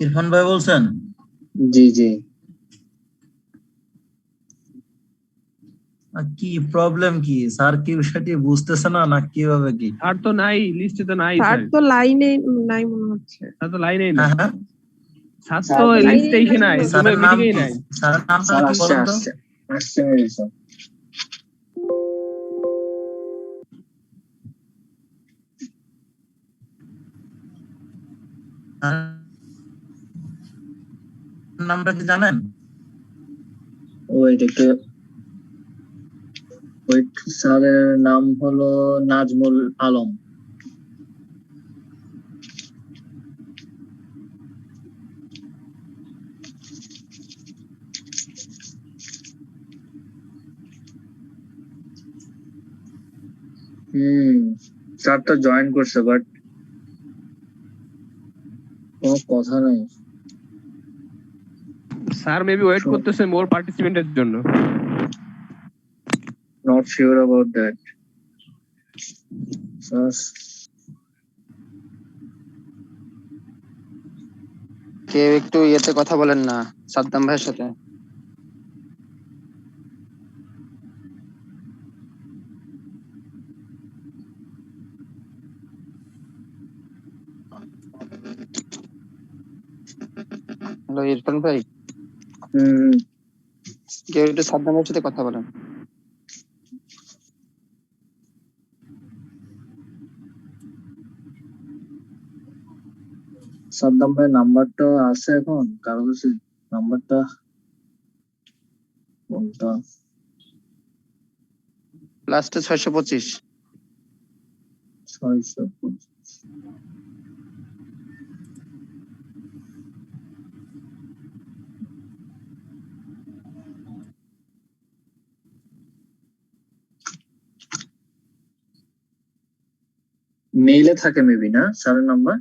ইরফান ভাই বলছেন? জি জি। কি প্রবলেম কি স্যার, কি বিষয়টি বুঝতেছে না কিভাবে কি? আর তো নাই লিস্টে তো নাই স্যার স্যার, তো লাইনে নাই মনে হচ্ছে। স্যার তো লাইনেই নাই, হ্যাঁ স্যার স্যার তো তো লিস্টে লাইনেই এসে নাই নাই, মনে হচ্ছে। স্যারের নাম মিটিংয়েই কি? নাই। স্যারের নামটা স্যার কি আসছে বলেন তো? আসছে আসছে মেবি স্যার। স্যারের নামটা কি জানেন? ওয়েট একটু ওয়েট, স্যারের নাম হলো নাজমুল আলম। স্যার তো জয়েন করছে বাট কোনো কথা নাই। স্যার মেবি ওয়েট করতেছে মোর পার্টিসিপেন্টের জন্য। Not sure about that. কেউ একটু ইয়েতে কথা বলেন না সাদ্দাম ভাইয়ের সাথে। হ্যালো ইরফান ভাই, কেউ একটু সাদ্দাম ভাইয়ের সাথে কথা বলেন। সাদ্দাম ভাই নাম্বারটা আছে এখন কারো কাছে? নাম্বারটা কোনটা? লাস্টে 625। 625। মেইলে থাকে মেবি না স্যারের নাম্বার,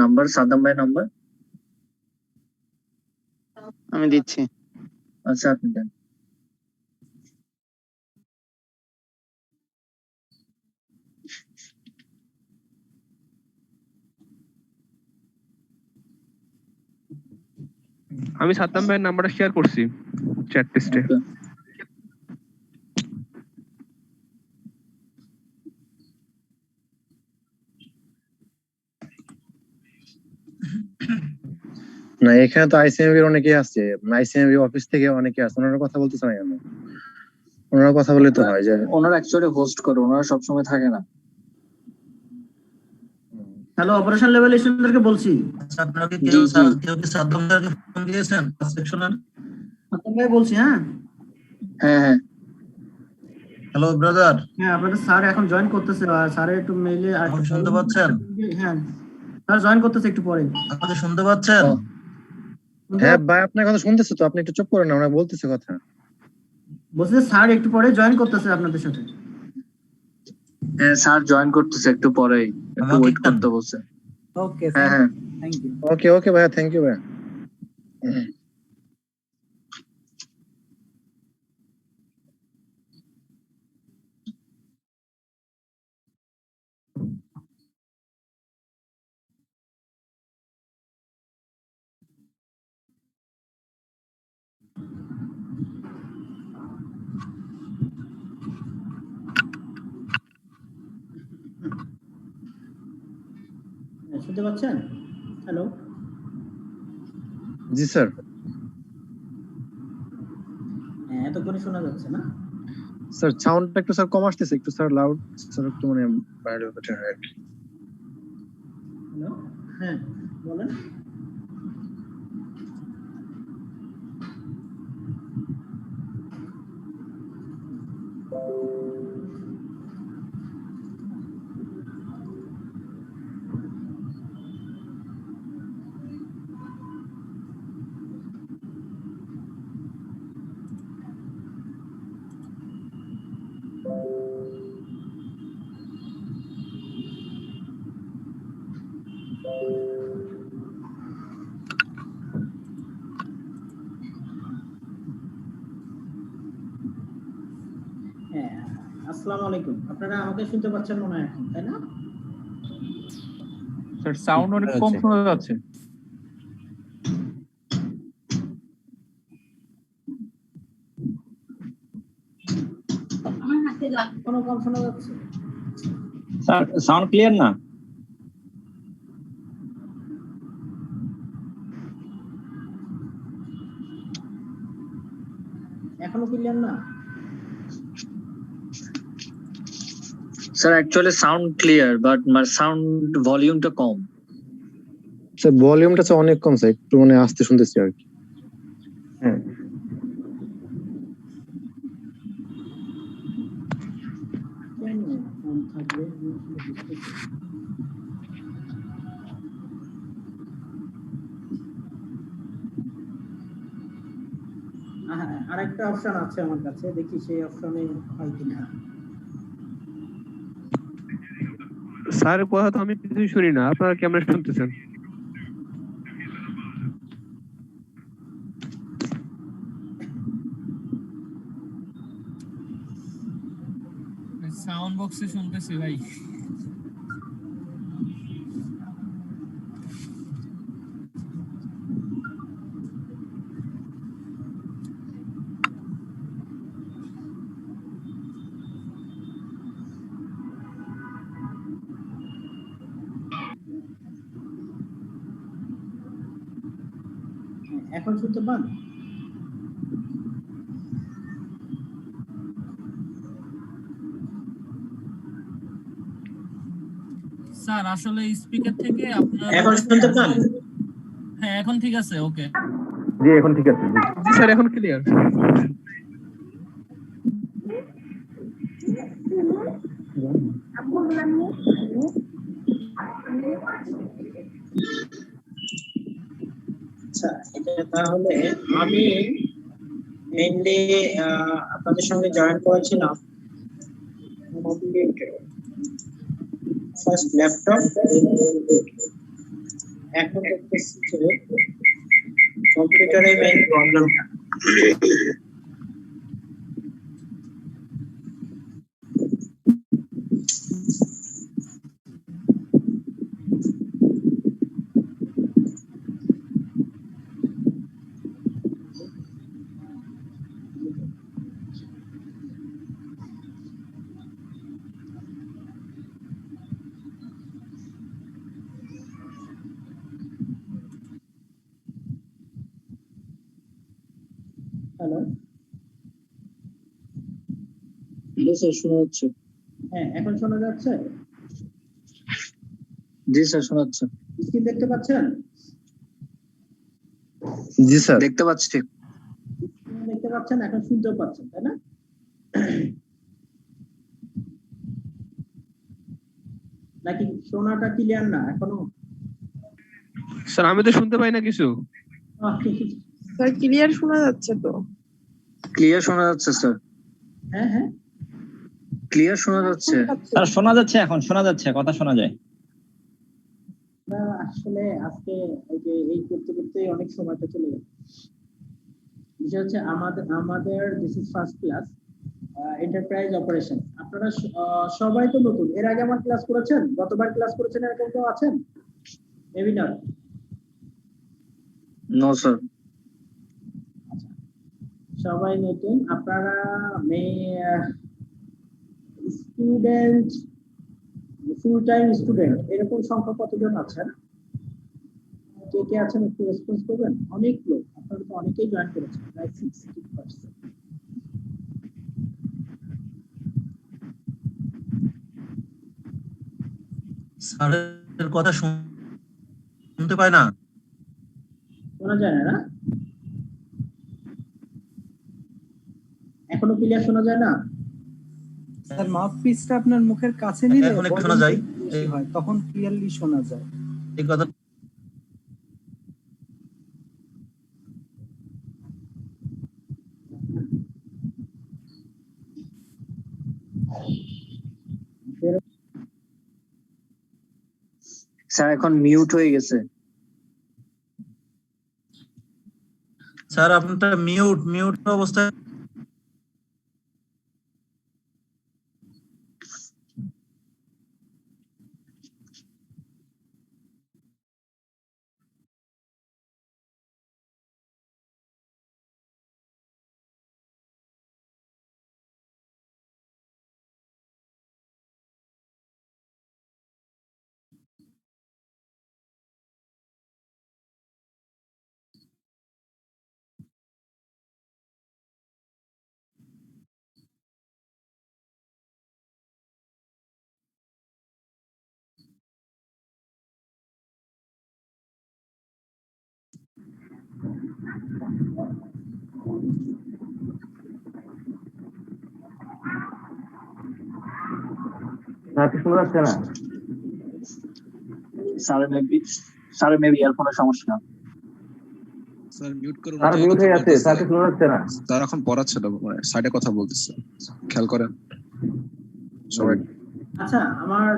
নাম্বার সাদ্দাম ভাই নাম্বার। আমি দিচ্ছি। আচ্ছা আপনি দেন। আমি সাদ্দাম ভাইয়ের নাম্বারটা শেয়ার করছি চ্যাট লিস্টে। Okay. না এখানে তো আইসিএমবি অনেকে আছে, আইসিএমবি অফিস থেকে অনেকে আছে, ওনারা কথা বলতে চায় না, ওনারা কথা বললে তো হয় যায়। ওনারা অ্যাকচুয়ালি হোস্ট করে, ওনারা সবসময় থাকে না। হ্যালো অপারেশন লেভেল স্টুডেন্টদেরকে বলছি। আচ্ছা আপনারা কি জি জি কেউ কি সাদ্দাম ভাইকে ফোন দিয়েছেন সেকশনের? সাদ্দাম ভাই বলছি। হ্যাঁ হ্যাঁ হ্যাঁ হ্যালো ব্রাদার, হ্যাঁ, আপনাদের স্যার এখন জয়েন করতেছে আর স্যারের একটু মেইলে আর আমাকে শুনতে পাচ্ছেন? হ্যাঁ স্যার জয়েন করতেছে একটু পরে। আমাকে শুনতে পাচ্ছেন? হ্যাঁ ভাই আপনার কথা শুনতেছে তো, আপনি একটু চুপ করেন না, ওরা বলতেছে কথা। বলছে যে স্যার একটু পরে জয়েন করতেছে আপনাদের সাথে। হ্যাঁ স্যার জয়েন করতেছে একটু পরেই, একটু আমাকে ওয়েট কেন? করতে বলছে। ওকে হ্যাঁ হ্যাঁ থ্যাংক ইউ। ওকে ওকে ভাইয়া, থ্যাংক ইউ ভাইয়া। শুনতে পাচ্ছেন? হ্যালো জি স্যার। হ্যাঁ এতক্ষণে শোনা যাচ্ছে না? স্যার সাউন্ডটা একটু স্যার কম আসতেছে, একটু স্যার লাউড স্যার, একটু মানে বাইরে বেটার হয় আর কি। হ্যালো হ্যাঁ বলেন। হ্যাঁ আসসালামু আলাইকুম। আপনারা আমাকে শুনতে পাচ্ছেন মনে হয় এখন, তাই না? স্যার সাউন্ড অনেক কম শোনা যাচ্ছে। কোনো কম শোনা যাচ্ছে? স্যার সাউন্ড ক্লিয়ার না? এখনো ক্লিয়ার না? Sir actually sound clear but sound ভলিউমটা কম। স্যার ভলিউমটা অনেক কম স্যার, একটু মানে আস্তে শুনতেছি আর কি। হ্যাঁ কেন কম থাকবে? আমি আসলে বুঝতেছি না। আরেকটা অপশন আছে আমার কাছে, দেখি সেই অপশনে হয় কিনা। স্যারের কথা তো আমি কিছুই শুনি না, আপনারা কেমন শুনতেছেন? সাউন্ড বক্সে শুনতেছি ভাই। এখন শুনতে পান? স্যার আসলে স্পিকার থেকে আপনার এখন শুনতে পান? হ্যাঁ এখন ঠিক আছে, ওকে। জি এখন ঠিক আছে। জি স্যার এখন ক্লিয়ার। আচ্ছা, এটা তাহলে আমি মেইনলি আপনাদের সঙ্গে জয়েন করেছিলাম ফার্স্ট ল্যাপটপ, এখন দেখতেছি যে কম্পিউটারে মেইন প্রবলেমটা। হ্যালো, স্যার শোনা যাচ্ছে। হ্যাঁ এখন শোনা যাচ্ছে? জি স্যার শোনা যাচ্ছে। স্ক্রিন দেখতে পাচ্ছেন? জি স্যার দেখতে পাচ্ছি। দেখতে পাচ্ছেন, এখন শুনতেও পাচ্ছেন, তাই না? নাকি শোনাটা ক্লিয়ার না এখনো? স্যার আমি তো শুনতে পাই না কিছু। স্যার ক্লিয়ার শোনা যাচ্ছে তো? ক্লিয়ার শোনা যাচ্ছে স্যার, হ্যাঁ হ্যাঁ ক্লিয়ার শোনা যাচ্ছে। স্যার শোনা যাচ্ছে, এখন শোনা যাচ্ছে, কথা শোনা যায়। আসলে আজকে এই করতে করতে অনেক সময়টা চলে গেল। বিষয় হচ্ছে আমাদের this is first class enterprise operation. আপনারা সবাই তো নতুন, এর আগে আমার ক্লাস করেছেন? গতবার ক্লাস করেছেন এরকম কেউ আছেন? মেবি না। No sir. সবাই নতুন। আপনারা স্টুডেন্ট, ফুল টাইম স্টুডেন্ট এরকম সংখ্যা কতজন আছেন? কে কে আছেন একটু রেসপন্স করবেন? অনেক লোক, আপনারা তো অনেকেই জয়েন করেছেন, প্রায় 60%। স্যারের কথা শুনতে পায় না। শোনা যায় না? এখনো ক্লিয়ার শোনা যায় না? স্যার মাউথপিসটা আপনার মুখের কাছে নিলে এখন একটু শোনা যায়, বেশি হয়, তখন ক্লিয়ারলি শোনা যায়। এই কথা স্যার এখন মিউট হয়ে গেছে। স্যার আপনারটা মিউট অবস্থায়। শোনা যাচ্ছে না? স্যার মেবি ইয়ারফোনের সমস্যা। স্যার মিউট করুন। স্যার মিউট হয়ে আছে, স্যারকে শোনা যাচ্ছে না। স্যার এখন পড়াচ্ছে না, মানে সাইডে কথা বলতেছে, খেয়াল করেন সবাই। আচ্ছা, আমার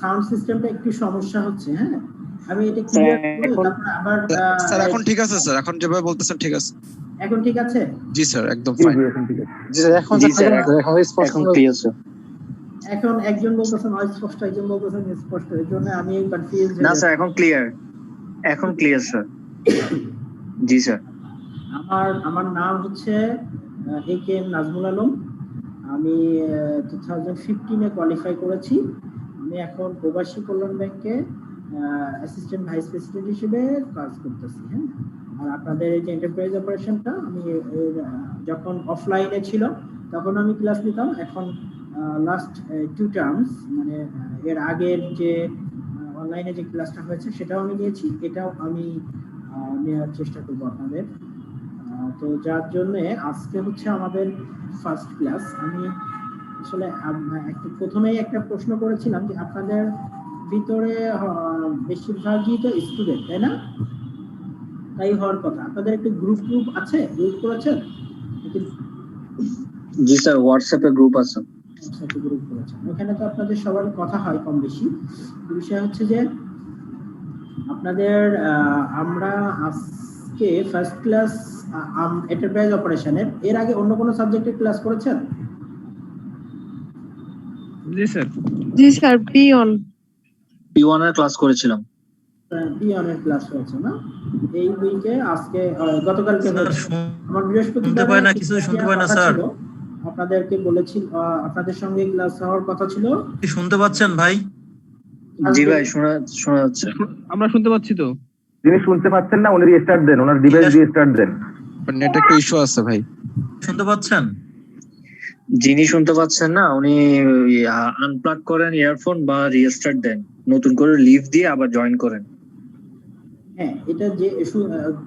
সাউন্ড সিস্টেমটা একটু সমস্যা হচ্ছে। হ্যাঁ, আমি এটা ক্লিয়ার করে তারপর আবার স্যার এখন ঠিক আছে স্যার, এখন যেভাবে বলতেছেন ঠিক আছে। এখন ঠিক আছে? জি স্যার, একদম জি ফাইন। জি এখন ঠিক আছে। জি স্যার এখন স্পষ্ট। এখন ক্লিয়ার স্যার। এখন একজন বলতেছেন অস্পষ্ট, একজন বলতেছেন স্পষ্ট, এর জন্য আমি কনফিউজ। না স্যার, এখন ক্লিয়ার, এখন ক্লিয়ার স্যার। জি স্যার। আমার নাম হচ্ছে AK নাজমুল আলম। আমি 2015 এ কোয়ালিফাই করেছি। আমি এখন প্রবাসী কল্যাণ ব্যাংকে অ্যাসিস্ট্যান্ট ভাইস প্রেসিডেন্ট হিসেবে কাজ করতেছি। হ্যাঁ, আর আপনাদের এই যে এন্টারপ্রাইজ অপারেশনটা আমি যখন অফলাইনে ছিল তখন আমি ক্লাস নিতাম। এখন লাস্ট 2 টার্মস মানে এর আগের যে অনলাইনে যে ক্লাসটা হয়েছে সেটাও আমি নিয়েছি, এটাও আমি নেওয়ার চেষ্টা করবো আপনাদের। তো যার জন্য আজকে হচ্ছে আমাদের ফার্স্ট ক্লাস। আমি আসলে প্রথমেই একটা প্রশ্ন করেছিলাম যে আপনাদের ভিতরে বেশিরভাগই তো স্টুডেন্ট, তাই না? তাই হওয়ার কথা। আপনাদের একটা গ্রুপ আছে, গ্রুপ করেছেন? জি স্যার, হোয়াটসঅ্যাপে গ্রুপ আছে। গ্রুপ করেছেন, ওখানে তো আপনাদের সবার কথা হয় কম বেশি। বিষয় হচ্ছে যে আপনাদের আমরা আজকে ফার্স্ট ক্লাস এন্টারপ্রাইজ অপারেশনের, এর আগে অন্য কোনো সাবজেক্টের ক্লাস করেছেন? জি স্যার। জি স্যার, P1 এর ক্লাস করেছিলাম। P1 এর ক্লাস হয়েছে না এই উইকে? আজকে গতকালকে আমার শুনতে পায় না, কিছু শুনতে পায় না স্যার। আপনাদেরকে বলেছি আপনাদের সঙ্গে ক্লাস হওয়ার কথা ছিল। শুনতে পাচ্ছেন ভাই? জি ভাই, শোনা যাচ্ছে। আমরা শুনতে পাচ্ছি তো। যিনি শুনতে পাচ্ছেন না উনি রিস্টার্ট দেন, ওনার ডিভাইস রিস্টার্ট দেন। নেট একটু ইস্যু আছে ভাই। শুনতে পাচ্ছেন? যিনি শুনতে পাচ্ছেন না উনি আনপ্লাগ করেন ইয়ারফোন বা রিস্টার্ট দেন, নতুন করে লিভ দিয়ে আবার জয়েন করেন। হ্যাঁ, এটা যে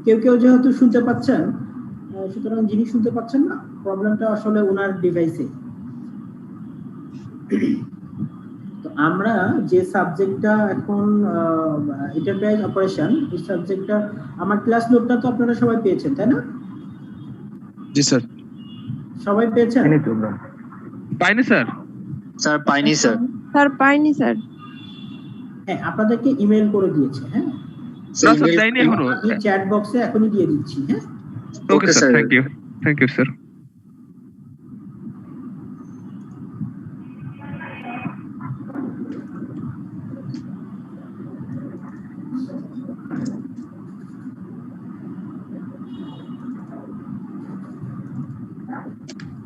কেউ কেউ যেহেতু শুনতে পাচ্ছেন, সুতরাং যিনি শুনতে পাচ্ছেন না প্রবলেমটা আসলে ওনার ডিভাইসে। তো আমরা যে সাবজেক্টটা এখন এন্টারপ্রাইজ অপারেশন, এই সাবজেক্টটা আমার ক্লাস নোটটা তো আপনারা সবাই পেয়েছেন, তাই না? জি স্যার। সবাই পেয়েছেন? পাইনি স্যার। স্যার পাইনি স্যার। স্যার পাইনি স্যার। হ্যাঁ, আপনাদেরকে ইমেল করে দিয়েছে। হ্যাঁ না স্যার, দেয়নি এখনো। আমি চ্যাট বক্সে এখনই দিয়ে দিচ্ছি। হ্যাঁ, okay sir, thank you sir.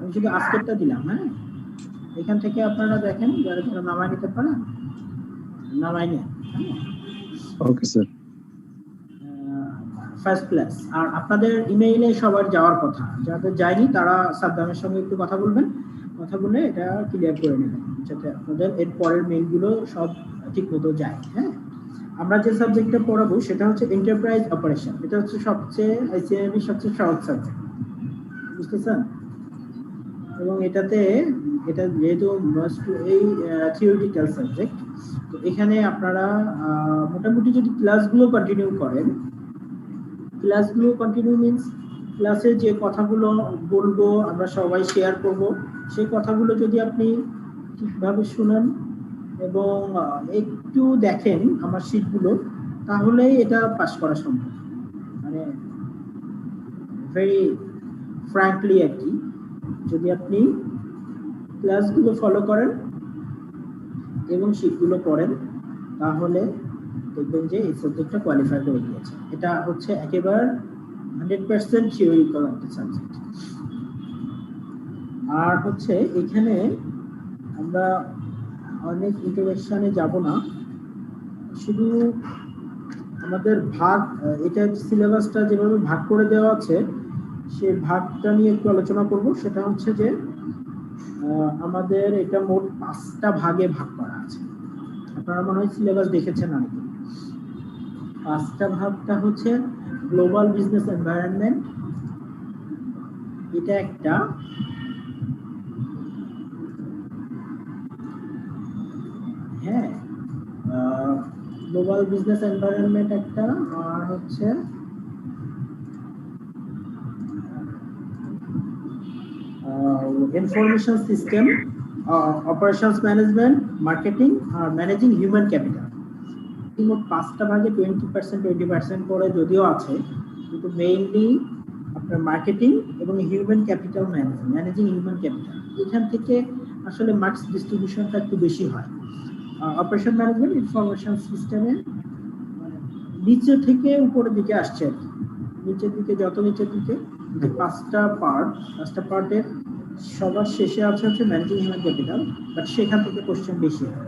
আমি শুধু আজকেরটা দিলাম। হ্যাঁ, এখান থেকে আপনারা দেখেন, যারা যারা নামায় নিতে পারেন নামায় নেন। Okay sir. First class. আর আপনাদের ইমেইলে সবার যাওয়ার কথা, যাদের যায়নি তারা সাদ্দামের সঙ্গে একটু কথা বলবেন, কথা বলে এটা ক্লিয়ার করে নেবেন যাতে আপনাদের এর পরের মেইলগুলো সব ঠিক মতো যায়। হ্যাঁ, আমরা যে সাবজেক্টটা পড়াবো সেটা হচ্ছে এন্টারপ্রাইজ অপারেশন। এটা হচ্ছে সবচেয়ে আইসিএমবি সবচেয়ে সহজ সাবজেক্ট, বুঝতেছেন? এবং এটা যেহেতু এই থিওরিটিক্যাল সাবজেক্ট, তো এখানে আপনারা মোটামুটি যদি ক্লাসগুলো কন্টিনিউ করেন, ক্লাসগুলো কন্টিনিউ মিন্স ক্লাসে যে কথাগুলো বলবো আমরা সবাই শেয়ার করব, সেই কথাগুলো যদি আপনি ঠিকভাবে শুনেন এবং একটু দেখেন আমার শীটগুলো, তাহলেই এটা পাস করা সম্ভব। মানে ভেরি ফ্র্যাঙ্কলি আর কি, যদি আপনি ক্লাসগুলো ফলো করেন এবং শীটগুলো পড়েন তাহলে দেখবেন যে এই সাবজেক্টটা কোয়ালিফাই করে দিয়েছে। এটা হচ্ছে একেবারে 100% থিওরিক্যাল একটা সাবজেক্ট। আর হচ্ছে এখানে আমরা অনেক ইন্টারেকশনে যাব না, শুধু আমাদের ভাগ, এটা সিলেবাসটা যেভাবে ভাগ করে দেওয়া আছে সেই ভাগটা নিয়ে একটু আলোচনা করব। সেটা হচ্ছে যে আমাদের এটা মোট 5টা ভাগে ভাগ করা আছে। আপনারা মনে হয় সিলেবাস দেখেছেন অনেকে। 5টা ভাগটা হচ্ছে গ্লোবাল বিজনেস এনভায়রনমেন্ট, এটা একটা, হ্যাঁ গ্লোবাল বিজনেস এনভায়রনমেন্ট একটা, আর হচ্ছে information system, operations management, marketing আর ম্যানেজিং হিউম্যান ক্যাপিটাল। মোট 5টা ভাগে 20% করে যদিও আছে, কিন্তু মেইনলি আপনার মার্কেটিং এবং human capital managing human capital, এখান থেকে আসলে মার্কস ডিস্ট্রিবিউশনটা একটু বেশি হয়। অপারেশন ম্যানেজমেন্ট ইনফরমেশন সিস্টেমে নিচে থেকে উপরের দিকে আসছে আর কি, নিচের দিকে যত নিচের দিকে যে 5টা পার্টের সবার শেষে আছে হচ্ছে ম্যানেজিং হিউম্যান ক্যাপিটাল, বাট সেখান থেকে কোশ্চেন বেশি হয়।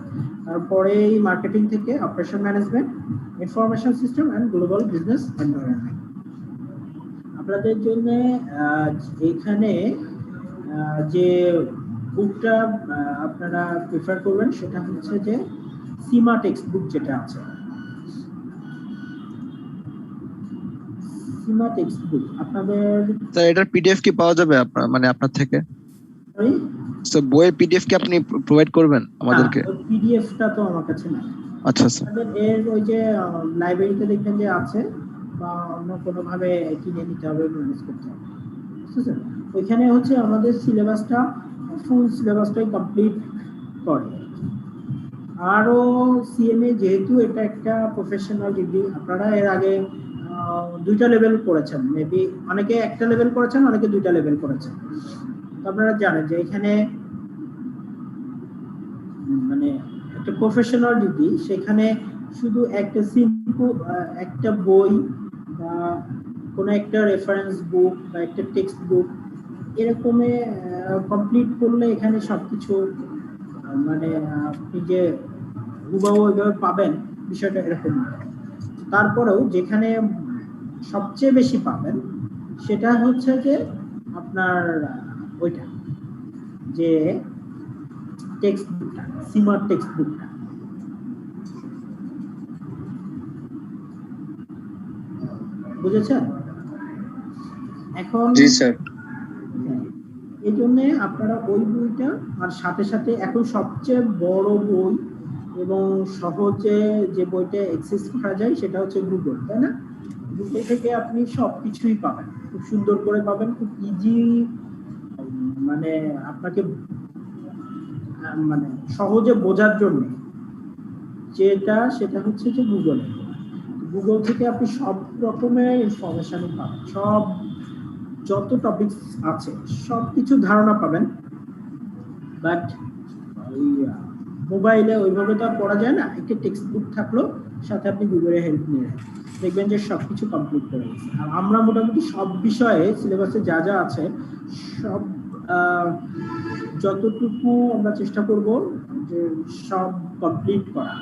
তারপরে এই মার্কেটিং থেকে operation management, information system and global business environment. আপনাদের জন্য এখানে যে বুকটা আপনারা প্রেফার করবেন সেটা হচ্ছে যে সীমা টেক্সট বুক, যেটা আছে সীমা টেক্সট বুক আপনাদের। স্যার এটার পিডিএফ কি পাওয়া যাবে আপনার মানে আপনার থেকে? স্যার বইয়ের পিডিএফ কি আপনি প্রোভাইড করবেন আমাদেরকে? পিডিএফটা তো আমার কাছে নাই। আচ্ছা স্যার। এর ওই যে লাইব্রেরিতে দেখবেন যে আছে, বা অন্য কোনো ভাবে কিনে নিতে হবে, ম্যানেজ করতে হবে, ঠিক আছে? ওইখানে হচ্ছে আমাদের সিলেবাসটা, ফুল সিলেবাসটাই কমপ্লিট করে। আরও সিএমএ যেহেতু এটা একটা প্রফেশনাল ডিগ্রি, আপনারা এর আগে 2টা লেভেল করেছেন, মেবি অনেকে একটা লেভেল করেছেন, অনেকে 2টা লেভেল করেছেন। আপনারা জানেন যে এখানে মানে একটা প্রফেশনাল ডিগ্রি, সেখানে শুধু একটা সিম্পল একটা বই বা কোনো একটা রেফারেন্স বুক বা একটা টেক্সট বুক এরকমে কমপ্লিট করলে এখানে সবকিছু মানে আপনি যে হুবহু ওইভাবে পাবেন বিষয়টা এরকম না। তারপরেও যেখানে সবচেয়ে বেশি পাবেন সেটা হচ্ছে যে আপনার ওইটা যে টেক্সট বুকটা, সীমার টেক্সট বুকটা। বুঝেছেন? এখন জি স্যার। এই জন্য আপনারা ওই বইটা, আর সাথে সাথে এখন সবচেয়ে বড় বই এবং সহজে যে বইটা অ্যাক্সেস করা যায় সেটা হচ্ছে গুগল, তাই না? গুগল থেকে আপনি সবকিছুই পাবেন, খুব সুন্দর করে পাবেন, খুব ইজি, মানে আপনাকে মানে সহজে বোঝার জন্য সেটা হচ্ছে যে গুগল থেকে আপনি সব রকমের ইনফরমেশন পাবেন, সব যত টপিক আছে সবকিছু ধারণা পাবেন। বাট ওই মোবাইলে ওইভাবে তো আর পড়া যায় না, একটা টেক্সট বুক থাকলো, সাথে আপনি গুগলের হেল্প নিয়ে দেখবেন যে সবকিছু কমপ্লিট করে গেছে। আর আমরা মোটামুটি সব বিষয়ে সিলেবাসে যা যা আছে সব যতটুকু আমরা চেষ্টা করব যে সব কমপ্লিট করা,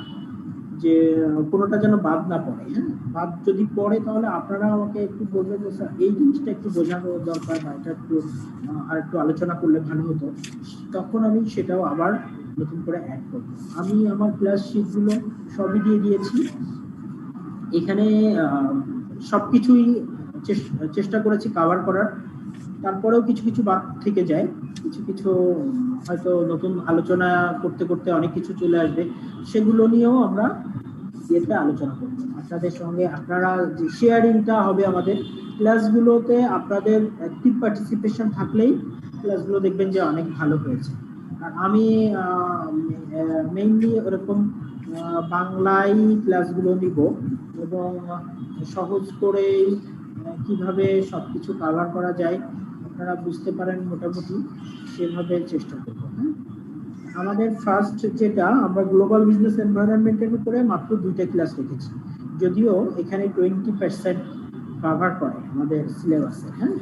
যে কোনোটা যেন বাদ না পড়ে। হ্যাঁ, বাদ যদি পড়ে তাহলে আপনারা আমাকে একটু বলবেন যে স্যার এই জিনিসটা একটু বোঝানো দরকার, বা এটা একটু আর একটু আলোচনা করলে ভালো হতো, তখন আমি সেটাও আবার নতুন করে অ্যাড করব। আমি আমার ক্লাস শিটগুলো সবই দিয়ে দিয়েছি, এখানে সবকিছুই চেষ্টা করেছি কভার করার। তারপরেও কিছু কিছু বাদ থেকে যায়, কিছু কিছু হয়তো নতুন আলোচনা করতে করতে অনেক কিছু চলে আসবে, সেগুলো নিয়েও আমরা ইয়েতে আলোচনা করব আপনাদের সঙ্গে। আপনারা যে শেয়ারিংটা হবে আমাদের ক্লাসগুলোতে, আপনাদের অ্যাক্টিভ পার্টিসিপেশন থাকলেই ক্লাসগুলো দেখবেন যে অনেক ভালো হয়েছে। আর আমি মেইনলি ওরকম বাংলায় ক্লাসগুলো নিব এবং সহজ করে কিভাবে সবকিছু কভার করা যায় আপনারা বুঝতে পারেন মোটামুটি, সেভাবে চেষ্টা করব। হ্যাঁ, আমাদের ফার্স্ট যেটা আমরা গ্লোবাল বিজনেস এনভায়রনমেন্টের উপরে মাত্র 2টা ক্লাস রেখেছি, যদিও এখানে 20% কভার করে আমাদের সিলেবাসে। হ্যাঁ,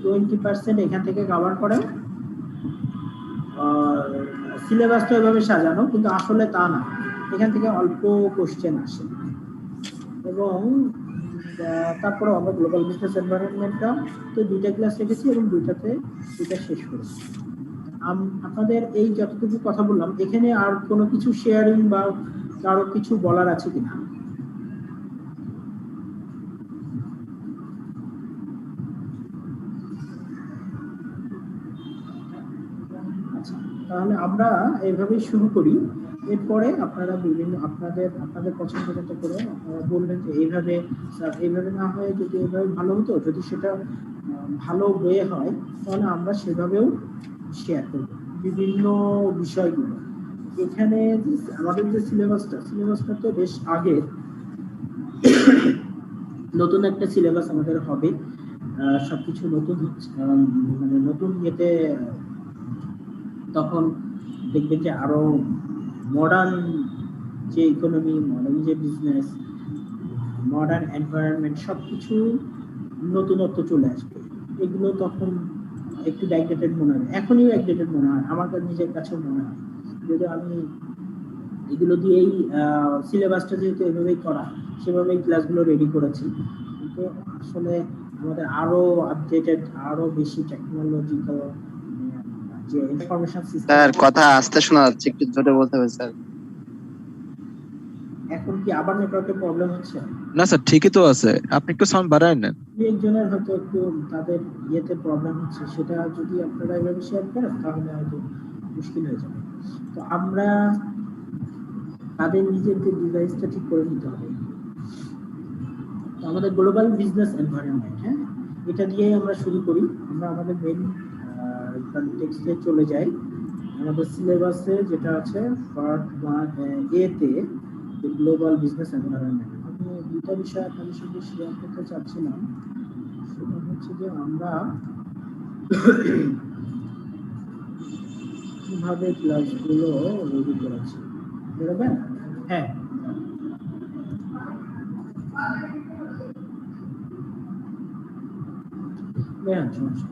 20% এখান থেকে কভার করে। সিলেবাসটা এভাবে সাজানো, কিন্তু আসলে তা না, এখান থেকে অল্প কোশ্চেন আসে। এবং তারপরে আমরা গ্লোবাল বিজনেস এনভায়রনমেন্টটা তো 2টা ক্লাস রেখেছি এবং 2টা শেষ করেছি। আপনাদের এই যতটুকু কথা বললাম, এখানে আর কোনো কিছু শেয়ারিং বা কারো কিছু বলার আছে কিনা? তাহলে আমরা এইভাবেই শুরু করি। এরপরে আপনারা বিভিন্ন আপনাদের পছন্দ মতো করে আপনারা বলবেন যে এইভাবে স্যার এইভাবে না হয় যদি এইভাবে ভালো হতো, যদি সেটা ভালো ওয়ে হয় তাহলে আমরা সেভাবেও শেয়ার করব বিভিন্ন বিষয়গুলো। এখানে আমাদের যে সিলেবাসটা তো বেশ আগে, নতুন একটা সিলেবাস আমাদের হবে। সবকিছু নতুন হচ্ছে, মানে নতুন ইয়েতে তখন দেখবেন যে আরো মডার্ন যে ইকোনমি, মডার্ন যে বিজনেস, মডার্ন এনভায়রনমেন্ট সবকিছু নতুনত্ব চলে আসবে। এগুলো তখন একটু ব্যাকডেটেড মনে হয়, এখনই ব্যাকডেটেড মনে হয় আমার নিজের কাছেও মনে হয়। যদি আমি এগুলো দিয়েই সিলেবাসটা যেহেতু এভাবেই করা, সেভাবেই ক্লাসগুলো রেডি করেছি, কিন্তু আসলে আমাদের আরো আপডেটেড, আরো বেশি টেকনোলজিক্যাল যে ইনফরমেশন সিস্টেম। স্যার কথা আস্তে শোনা যাচ্ছে, একটু জোরে বলতে হবে স্যার। এখন কি আবার নেটওয়ার্কের প্রবলেম হচ্ছে? না স্যার, ঠিকই তো আছে, আপনি একটু সাউন্ড বাড়ায় নেন। একজনের হয়তো একটু তাদের ইয়েতে প্রবলেম হচ্ছে, সেটা যদি আপনারা এভাবে শেয়ার করেন তাহলে হয়তো মুশকিল হয়ে যাবে। তো আমরা তাদের নিজেদের ডিভাইসটা ঠিক করে নিতে হবে। তো আমাদের গ্লোবাল বিজনেস এনভায়রনমেন্ট, হ্যাঁ, এটা দিয়েই আমরা শুরু করি। আমরা আমাদের মেইন টেক্সটে চলে যাই। আমাদের সিলেবাসে যেটা আছে পার্ট 1 এতে গ্লোবাল বিজনেস এনভায়রনমেন্ট, আমি দুটো বিষয় আপনাদের সঙ্গে শেয়ার করতে চাচ্ছিলাম। সেটা হচ্ছে যে আমরা কিভাবে ক্লাসগুলো রেডি করেছি, বেরোবেন? হ্যাঁ, সমস্যা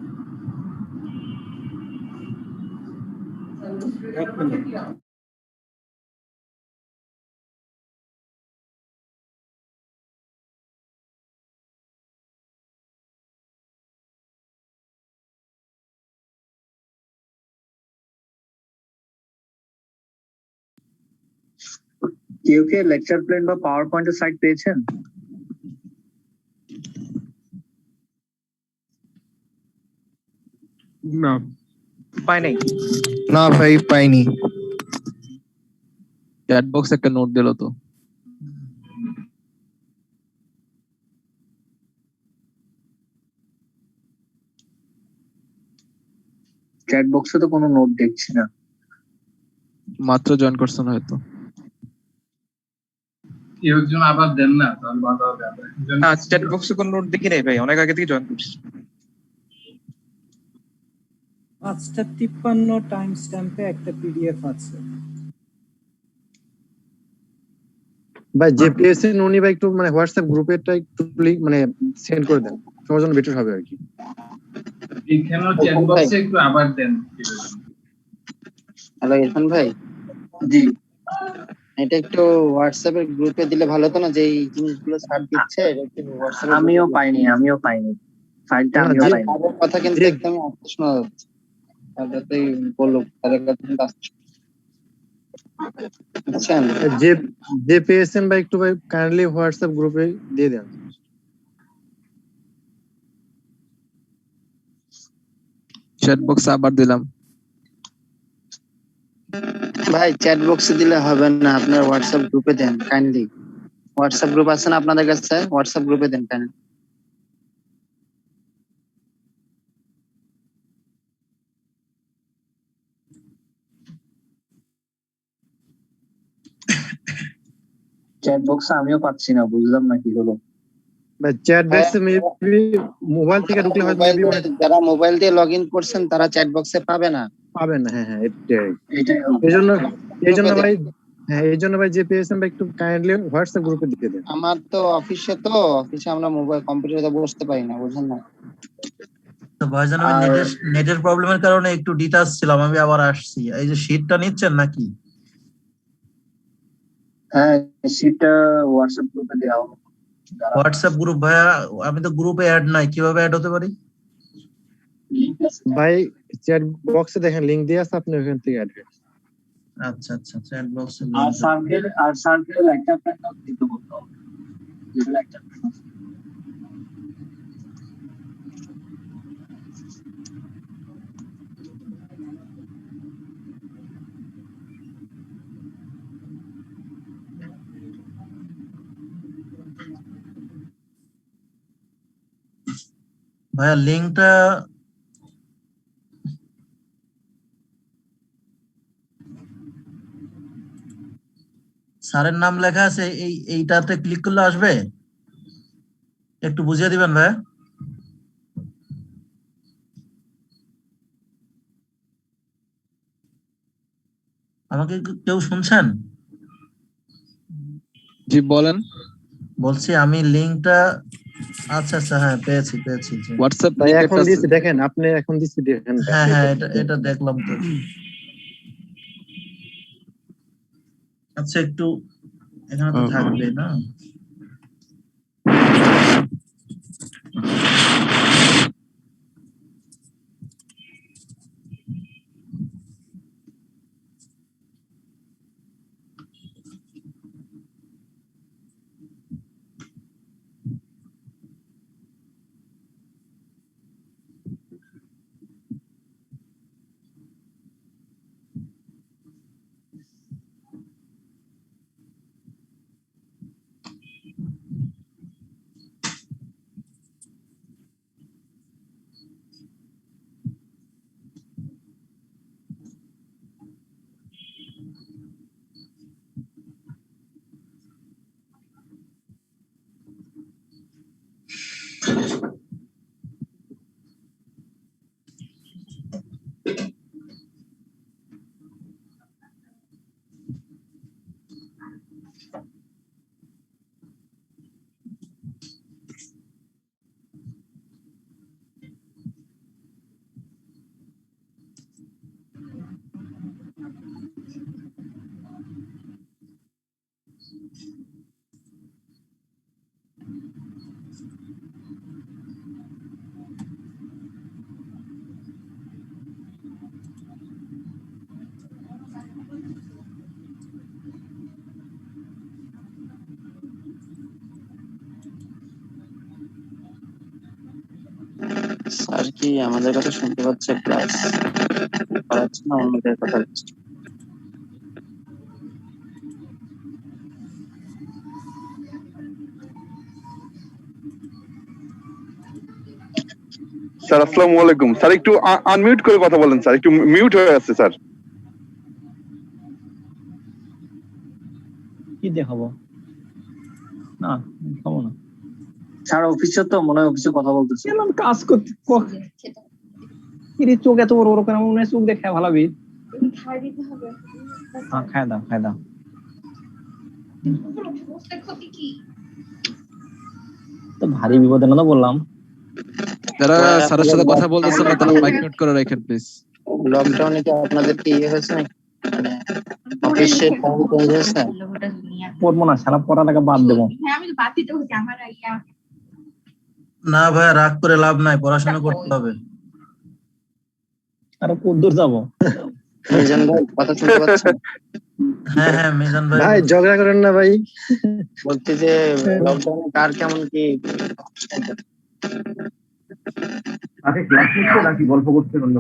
এক মিনিট। কেউ কে লেকচার প্ল্যান বা পাওয়ার পয়েন্টের সাইট পেয়েছেন? না, পাই নাই। না ভাই, পাইনি। চ্যাট বক্স একটা নোট দিল তো। চ্যাট বক্সে তো কোনো নোট দেখছি না। মাত্র জয়েন করছেন হয়তো। কেউ একজন আবার দেন না, তাহলে ভালো হবে। না, চ্যাট বক্সে কোনো নোট দেখি নাই ভাই, অনেক আগে থেকে জয়েন করছি। 5:53 টাইম স্ট্যাম্পে একটা পিডিএফ আছে। ভাই যে পেয়েছেন উনি ভাই একটু মানে হোয়াটসঅ্যাপ গ্রুপেরটা একটু মানে সেন্ড করে দেন, সবার জন্য বেটার হবে আর কি। এখানেও চ্যাট বক্সে একটু আবার দেন। হ্যালো ইরফান ভাই, জি, এটা একটু হোয়াটসঅ্যাপ এর গ্রুপে দিলে ভালো হতো না? যে এই জিনিসগুলো ছাড় দিচ্ছে এটা একটু হোয়াটসঅ্যাপ এ আমিও পাইনি ফাইলটা, আমিও পাইনি। তাদের কথা কিন্তু একদম আস্তে শোনা যাচ্ছে। তাদের বললো তাদের কথা কিন্তু আস্তে বুঝছেন? যে পেয়েছেন ভাই একটু ভাই কাইন্ডলি হোয়াটসঅ্যাপ গ্রুপে দিয়ে দেন। চ্যাট বক্সে আবার দিলাম। ভাই চ্যাট বক্সে দিলে হবে না, আপনার হোয়াটসঅ্যাপ গ্রুপে দেন কাইন্ডলি। হোয়াটসঅ্যাপ গ্রুপ আছে না আপনাদের কাছে? হোয়াটসঅ্যাপ গ্রুপে দেন কাইন্ডলি। চ্যাট বক্সে আমিও পাচ্ছি না, বুঝলাম না কি হলো। ভাই চ্যাট বক্সে মেবি মোবাইল থেকে ঢুকলে হয়তো মেবি যারা মোবাইল দিয়ে লগইন করছেন তারা চ্যাট বক্সে পাবে না। পাবেন না। হ্যাঁ এটাই। এটাই এইজন্য ভাই, হ্যাঁ এইজন্য ভাই যে পেয়েছেন ভাই একটু কাইন্ডলি হোয়াটসঅ্যাপ গ্রুপে দিয়ে দেন। আমার তো অফিসে আমরা মোবাইল কম্পিউটারে বসতে পারি না, বুঝেন না? তো ভাইজান আমি নেটের প্রবলেমের কারণে একটু ডিটাচ ছিলাম, আমি আবার আসছি। এই যে শীটটা নিচ্ছেন নাকি? হ্যাঁ, শীটটা হোয়াটসঅ্যাপ গ্রুপে দেওয়া হবে। হোয়াটসঅ্যাপ গ্রুপ ভাইয়া, আমি তো গ্রুপে অ্যাড নাই, কিভাবে অ্যাড হতে পারি? ভাই চ্যাট বক্সে দেখেন লিংক দেয়া আছে, আপনি ওখান থেকে অ্যাড করুন। আচ্ছা চ্যাট বক্সে আর সার্কেল একটা প্যাটার্ন দিতে বলতে হবে, যেগুলো একটা ভাইয়া লিঙ্কটা স্যারের নাম লেখা আছে, এইটাতে ক্লিক করলে আসবে? একটু বুঝিয়ে দিবেন ভাইয়া। আমাকে কেউ শুনছেন? জি বলেন। বলছি আমি লিঙ্কটা, আচ্ছা আচ্ছা, হ্যাঁ পেয়েছি জি। হোয়াটসঅ্যাপ ভাই লিংক এখন একটা আছে। দিছি, দেখেন আপনি এখন দিছি, দেখেন ভাই। হ্যাঁ এটা দেখলাম তো। আচ্ছা একটু, এখানে তো থাকবে না। স্যার কি আমাদের কথা শুনতে পাচ্ছে? ক্লাস করাচ্ছে না অন্যদের কথা হচ্ছে? স্যার আসসালামু আলাইকুম। স্যার একটু আনমিউট করে কথা বলেন স্যার, একটু মিউট হয়ে আছে স্যার। কি দেখাবো? না দেখাবো না। স্যার অফিসে তো মনে হয় অফিসে কথা বলতেছে। এলাম কাজ করতে, চোখ এত বড় বড় কেন? মনে হয় চোখ দেখে ভালাবি। খায় দাও। তো ভারী বিপদে না, তো বললাম। যারা স্যারের সাথে কথা বলতেছেন না তারা মাইক মিউট করে রাখেন প্লিজ। লকডাউনে কি আপনাদের কি ইয়ে হয়েছে নাকি? মানে অফিসে ফোন করে হয়েছে? পড়বো না, সারা পড়াটাকে বাদ দেবো। না ভাইয়া রাগ করে লাভ নাই, পড়াশোনা করতে হবে। আরে কদ্দূর যাবো? মিজান ভাই কথা শুনতে পাচ্ছেন? হ্যাঁ মিজান ভাই। ভাই ঝগড়া করেন না ভাই। বলছি যে লকডাউনে কার কেমন কি? আগে ক্লাস নিচ্ছে নাকি গল্প করছেন অন্য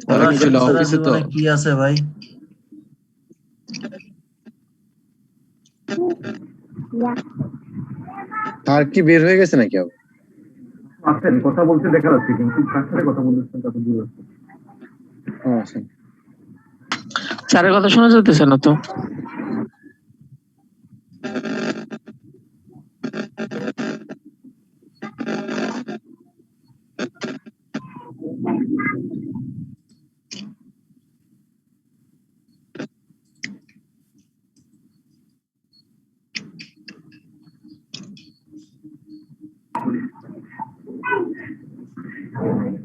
পড়াশোনা জীবনে কি আছে ভাই? আর কি বের হয়ে গেছে নাকি? আছেন, কথা বলতে দেখা যাচ্ছে, কিন্তু কার সাথে কথা বলতেছেন তা তো দূর আছে। স্যারের কথা শোনা যাচ্ছে না তো?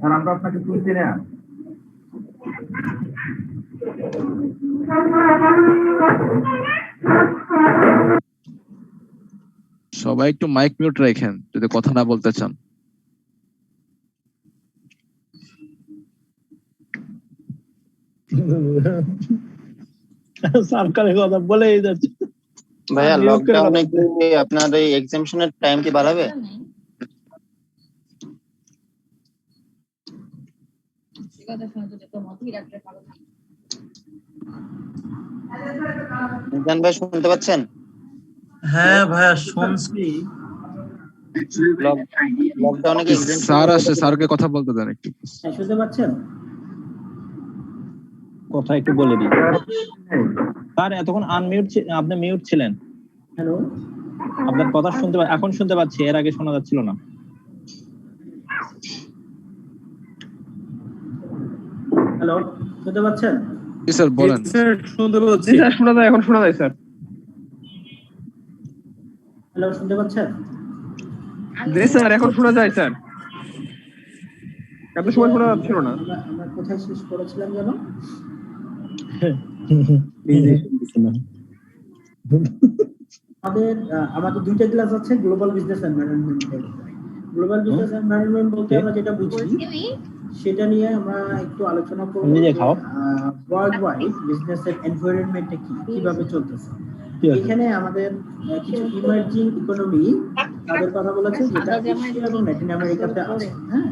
আর আমরা আপনাকে শুনছি না। সবাই একটু মাইক মিউট রাখেন যদি কথা না বলতে চান। সরকারের কথা বলেই যাচ্ছে। ভাইয়া লকডাউনে কি আপনার এই এক্সামিশনের টাইম কি বাড়াবে? মিজান ভাই শুনতে পাচ্ছেন? হ্যাঁ ভাইয়া শুনছি। লকডাউনে কি এক্সাম স্যার আসছে, স্যারকে কথা বলতে দেন একটু। হ্যাঁ, শুনতে পাচ্ছেন? কথা একটু বলে দিই স্যার। এতক্ষণ আনমিউট, আপনি মিউট ছিলেন। হ্যালো, আপনার কথা এখন শুনতে পাচ্ছি, এর আগে শোনা যাচ্ছিল না। হ্যালো, শুনতে পাচ্ছেন? জি স্যার বলেন। শুনতে পাচ্ছি স্যার, শোনা যায়, এখন শোনা যায় স্যার। হ্যালো, শুনতে পাচ্ছেন? জি স্যার, এখন শোনা যায় স্যার, এত সময় শোনা যাচ্ছিল না। আমরা কোথায় শেষ করেছিলাম যেন? আমাদের দুইটা ক্লাস আছে global business environment. Global business environment বলতে আমরা যেটা বুঝি সেটা নিয়ে আমরা একটু আলোচনা করব। ওয়ার্ল্ড ওয়াইড বিজনেস এনভায়রনমেন্টটা কিভাবে চলতেছে। এখানে আমাদের কিছু ইমার্জিং ইকোনমি তাদের কথা বলেছে, যেটা এশিয়া এবং ল্যাটিন আমেরিকাতে আছে। হ্যাঁ,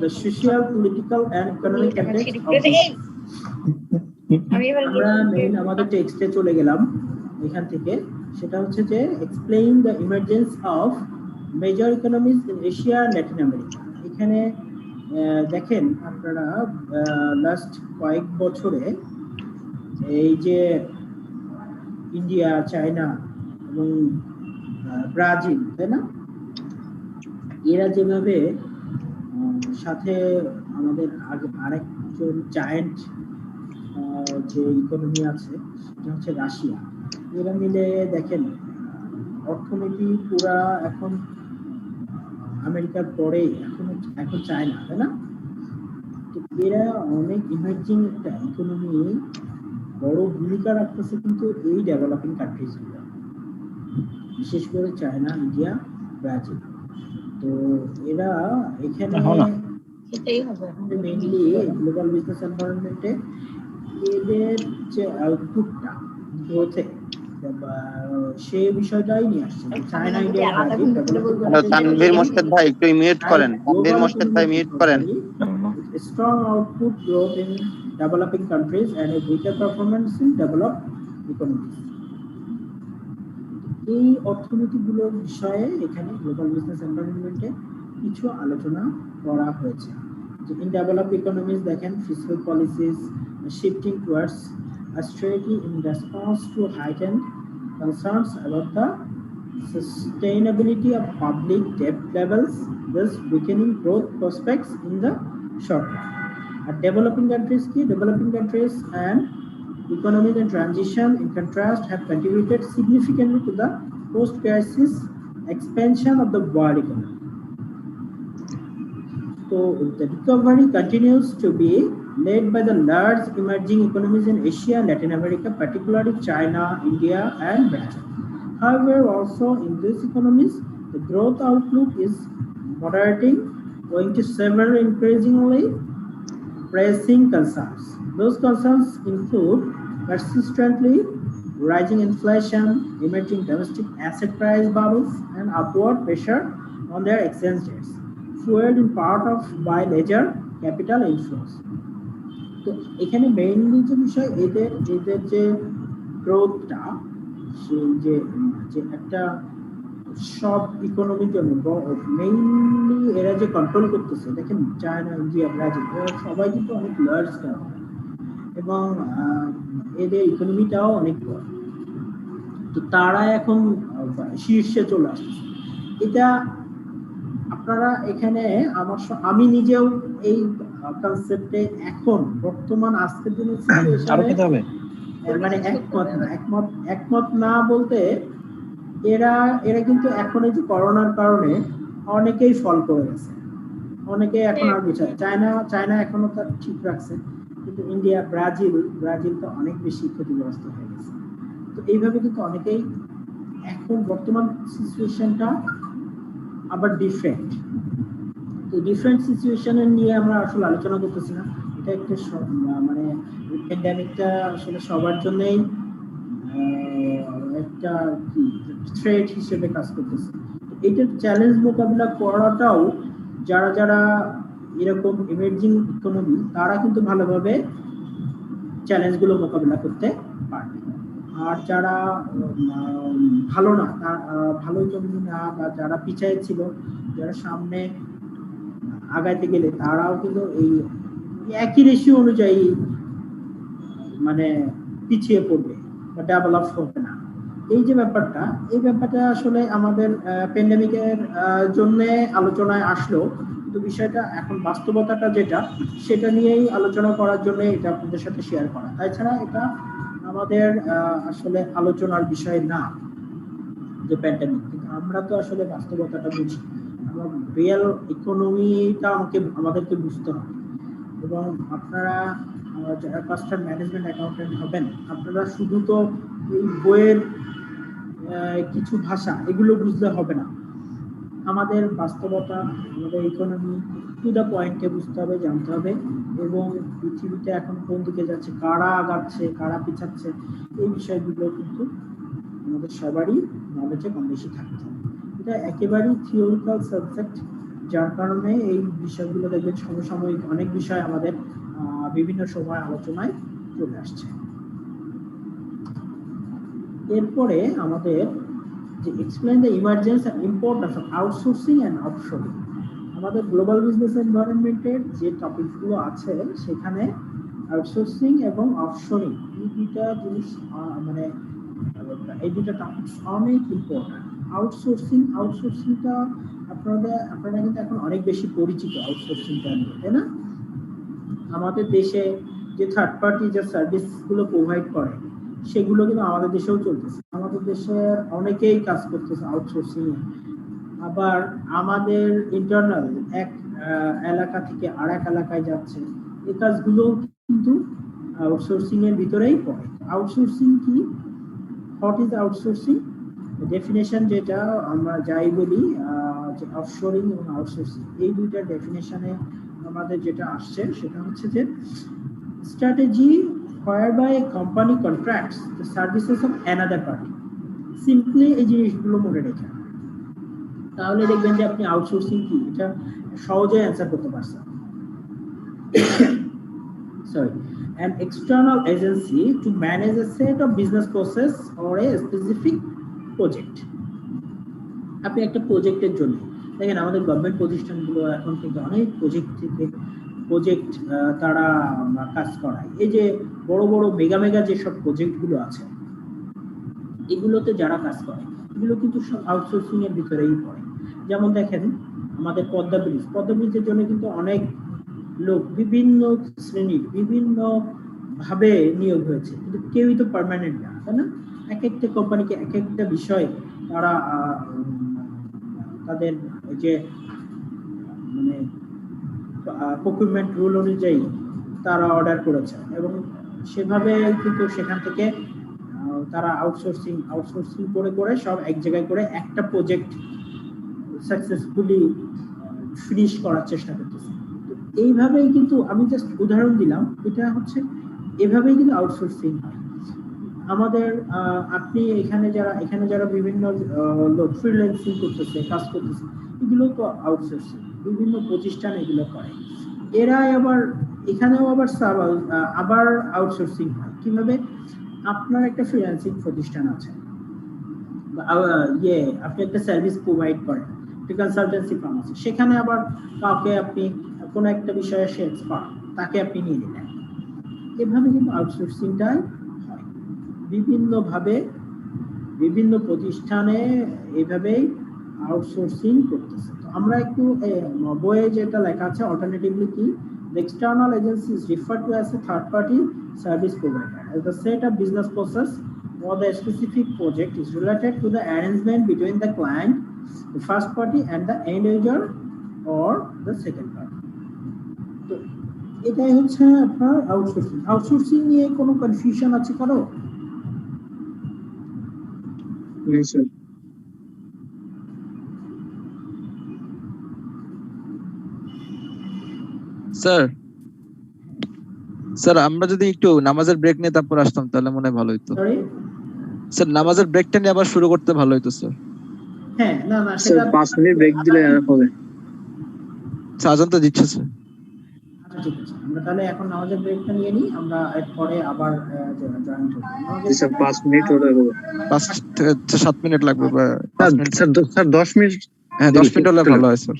the social, political and economic context of আমরা মেইন আমাদের টেক্সটে চলে গেলাম এখান থেকে। সেটা হচ্ছে যে explain the emergence of major economies in Asia and Latin America. এখানে দেখেন আপনারা লাস্ট কয়েক বছরে এই যে ইন্ডিয়া, চায়না এবং ব্রাজিল, তাই না, এরা যেভাবে সাথে আমাদের আরেকজন জায়ান্ট যে ইকোনমি আছে সেটা হচ্ছে রাশিয়া, এরা মিলে দেখেন অর্থনীতি পুরা এখন আমেরিকার পরে এখন চায়না, তাই না? তো এরা অনেক ইমার্জিং একটা ইকোনমি, বড় ভূমিকা রাখতেছে কিন্তু এই ডেভেলপিং কান্ট্রিজ গুলো, বিশেষ করে চায়না, ইন্ডিয়া, ব্রাজিল। তো এরা এখানে মেইনলি গ্লোবাল বিজনেস এনভায়রনমেন্টে এদের যে আউটপুটটা গ্রোথে সেই বিষয়টাই নিয়ে আসছে। China, India, Brazil. Tanvir Morshed ভাই একটু মিউট করেন, তানভীর মোর্শেদ ভাই মিউট করেন। Strong output growth in developing countries and a weaker performance in developed economies. এই অর্থনীতিগুলোর বিষয়ে এখানে গ্লোবাল বিজনেস এনভায়রনমেন্টে কিছু আলোচনা করা হয়েছে। যে ইন ডেভেলপড ইকোনমিজ দেখেন fiscal policies shifting towards austerity in response to heightened concerns about the sustainability of public debt levels, thus weakening growth prospects in the short term. Developing countries and economies in transition, in contrast, have contributed significantly to the post-crisis expansion of the world economy. So the recovery continues to be led by the large emerging economies in Asia and Latin America, particularly China, India, and Brazil. However, also in these economies, the growth outlook is moderating, owing to several increasingly pressing concerns. Those concerns include persistently rising inflation, emerging domestic asset price bubbles, and upward pressure on their exchange rates, fueled in part by leisure capital inflows. তো এখানে mainly যে বিষয় এদের যে গ্রোথটা, সেই যে একটা সব ইকোনমির জন্য মেইনলি এরা যে কন্ট্রোল করতেছে, দেখেন চায়না, ইন্ডিয়া, ব্রাজিল, এরা সবাই কিন্তু অনেক লার্জ কান্ট্রি এবং এদের ইকোনমিটাও অনেক বড়। তো তারা এখন শীর্ষে চলে আসছে। এটা আপনারা এখানে আমি নিজেও এই কনসেপ্টে এখন বর্তমান আজকের দিনের সিচুয়েশনে মানে একমত না বলতে, এরা কিন্তু এখন এই যে করোনার কারণে অনেকেই ফল করে গেছে, অনেকে এখন আর বুঝায়। চায়না এখনো তার ঠিক রাখছে, কিন্তু ইন্ডিয়া, ব্রাজিল তো অনেক বেশি ক্ষতিগ্রস্ত হয়ে গেছে। তো এইভাবে কিন্তু অনেকেই এখন বর্তমান সিচুয়েশনটা আবার ডিফারেন্ট। তো ডিফারেন্ট সিচুয়েশনের নিয়ে আমরা আসলে আলোচনা করতেছি না। এটা একটা মানে প্যান্ডেমিকটা আসলে সবার জন্যই একটা থ্রেট হিসেবে কাজ করতেছে। এইটার চ্যালেঞ্জ মোকাবিলা করাটাও যারা এরকম ইমার্জিং ইকোনমি, তারা কিন্তু ভালোভাবে চ্যালেঞ্জগুলো মোকাবিলা করতে পারবে। আর যারা ভালো না, ভালো জমি না, বা যারা পিছায় ছিল, যারা সামনে আগাইতে গেলে তারাও কিন্তু এই একই রেশিও অনুযায়ী মানে পিছিয়ে পড়বে বা ডেভেলপ হবে না। এই যে ব্যাপারটা, এই ব্যাপারটা আসলে আমাদের প্যান্ডেমিকের জন্য আলোচনায় আসলো, কিন্তু বিষয়টা এখন বাস্তবতাটা যেটা, সেটা নিয়েই আলোচনা করার জন্য এটা আপনাদের সাথে শেয়ার করা। তাছাড়া এটা আমাদের আসলে আলোচনার বিষয় না যে প্যান্ডেমিক, কিন্তু আমরা তো আসলে বাস্তবতাটা বুঝি, আমরা রিয়েল ইকোনমিটা আমাদেরকে বুঝতে হবে। এবং আপনারা যারা কাস্টম ম্যানেজমেন্ট অ্যাকাউন্টেন্ট হবেন, আপনারা শুধু তো এই বইয়ের কিছু ভাষা এগুলো বুঝলে হবে না, আমাদের বাস্তবতা, আমাদের ইকোনমি টু দ্য পয়েন্টে বুঝতে হবে, জানতে হবে। এবং পৃথিবীতে এখন কোন দিকে যাচ্ছে, কারা আগাচ্ছে, কারা পিছাচ্ছে, এই বিষয়গুলো কিন্তু আমাদের সবারই নলেজে কম বেশি থাকতে হবে। এটা একেবারেই থিওরিক্যাল সাবজেক্ট, যার কারণে এই বিষয়গুলো দেখবেন সমসাময়িক অনেক বিষয় আমাদের বিভিন্ন সময় আলোচনায় চলে আসছে। এরপরে আমাদের যে explain the emergence and importance of outsourcing and offshoring, আমাদের গ্লোবাল বিজনেস এনভায়রনমেন্টের যে টপিকগুলো আছে সেখানে আউটসোর্সিং এবং অফশোরিং এই দুইটা জিনিস মানে এই দুইটা টপিকস অনেক ইম্পর্টেন্ট। আউটসোর্সিংটা আপনারা কিন্তু এখন অনেক বেশি পরিচিত আউটসোর্সিংটা নিয়ে, তাই না? আমাদের দেশে যে থার্ড পার্টি যে সার্ভিসগুলো প্রোভাইড করে সেগুলো কিন্তু আমাদের দেশেও চলতেছে, আমাদের দেশের অনেকেই কাজ করতেছে আউটসোর্সিং এ। আবার আমাদের ইন্টারনাল এক এলাকা থেকে আর এক এলাকায় যাচ্ছে, এই কাজগুলো কিন্তু আউটসোর্সিং এর ভিতরেই পড়ে। আউটসোর্সিং কি, হোয়াট ইজ আউটসোর্সিং? ডেফিনেশন যেটা আমরা যাই বলি যে অফশোরিং এবং আউটসোর্সিং, এই দুইটা ডেফিনেশনে আমাদের যেটা আসছে সেটা হচ্ছে যে strategy whereby a company contracts the services of another party. Simply এই জিনিসগুলো মনে রেখে তাহলে দেখবেন যে আপনি আউটসোর্সিং কি এটা সহজে অ্যান্সার করতে পারছেন। Sorry, an external agency to manage a set of business process or a specific project. আপনি একটা প্রজেক্টের জন্য দেখেন আমাদের গভর্নমেন্ট প্রতিষ্ঠানগুলো এখন কিন্তু অনেক প্রজেক্ট তারা কাজ করায়। এই যে বড় বড় মেগা যেসব প্রজেক্টগুলো আছে এগুলোতে যারা কাজ করে এগুলো কিন্তু সব আউটসোর্সিং এর ভিতরেই পড়ে। যেমন দেখেন আমাদের পদ্মা ব্রিজের জন্য কিন্তু অনেক লোক বিভিন্ন শ্রেণীর বিভিন্ন ভাবে নিয়োগ হয়েছে, কিন্তু কেউই তো পার্মানেন্ট না, তাই না? এক একটা কোম্পানিকে এক একটা বিষয় তারা তাদের যে মানে প্রকিউরমেন্ট রুল অনুযায়ী তারা অর্ডার করেছে এবং সেভাবে কিন্তু সেখান থেকে তারা আউটসোর্সিং করে সব এক জায়গায় করে একটা প্রজেক্ট সাকসেসফুলি ফিনিশ করার চেষ্টা করতেছে। এইভাবেই কিন্তু আমি জাস্ট উদাহরণ দিলাম, এটা হচ্ছে এভাবেই কিন্তু আউটসোর্সিং হয় আমাদের। আপনি এখানে যারা বিভিন্ন লোক ফ্রিল্যান্সিং করতেছে, কাজ করতেছে, এগুলো তো আউটসোর্সিং, বিভিন্ন প্রতিষ্ঠান এগুলো করে। এরাই আবার এখানেও আবার আউটসোর্সিং হয় কিভাবে? আপনার একটা ফ্রিল্যান্সিং প্রতিষ্ঠান আছে, আপনি একটা সার্ভিস প্রোভাইড করেন, একটা কনসালটেন্সি ফার্ম আছে, সেখানে আবার কাউকে আপনি কোনো একটা বিষয়ে সে এক্সপার্ট, তাকে আপনি নিয়ে নিলেন। এভাবে কিন্তু আউটসোর্সিংটাই হয় বিভিন্নভাবে, বিভিন্ন প্রতিষ্ঠানে এইভাবেই আউটসোর্সিং করতেছে। তো আমরা একটু বইয়ে যেটা লেখা আছে অল্টারনেটিভলি কি, the external agency is referred to as a third party service provider as the set of business process for the specific project is related to the arrangement between the client, the first party and the end user or the second party. তো এটাই হচ্ছে আপনার outsourcing নিয়ে কোনো confusion আছে কারো? Sir আমরা যদি একটু নামাজের ব্রেক নিয়ে তারপর আসতাম তাহলে মনে হয় ভালো হতো। স্যার নামাজের ব্রেকটা নিয়ে আবার শুরু করতে ভালো হতো স্যার। হ্যাঁ, না সেটা 5 মিনিট ব্রেক দিলে হবে। আজান তো দিচ্ছে স্যার। ঠিক আছে, আমরা তাহলে এখন আমাদের ব্রেকটা নিয়ে নিই, আমরা এরপরে আবার জয়েন করব। জি স্যার 5 মিনিট হলে হবে। 7 মিনিট লাগবে বা স্যার 10 মিনিট। হ্যাঁ 10 মিনিট হলে ভালো হয় স্যার।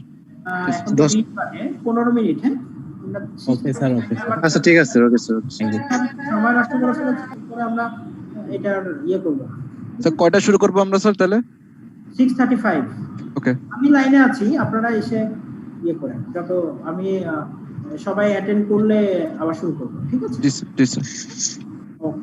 এখন 15 মিনিট। হ্যাঁ ওকে স্যার, ওকে স্যার। আচ্ছা ঠিক আছে স্যার, ওকে স্যার। সময় নষ্ট করে ফেলেছি, পরে আমরা এটার করব। স্যার কয়টা শুরু করব আমরা স্যার তাহলে? 6:35। ওকে, আমি লাইনে আছি, আপনারা এসে করেন, যত আমি সবাই অ্যাটেন্ড করলে আবার শুরু করব। ঠিক আছে? জি স্যার, জি স্যার। ওকে।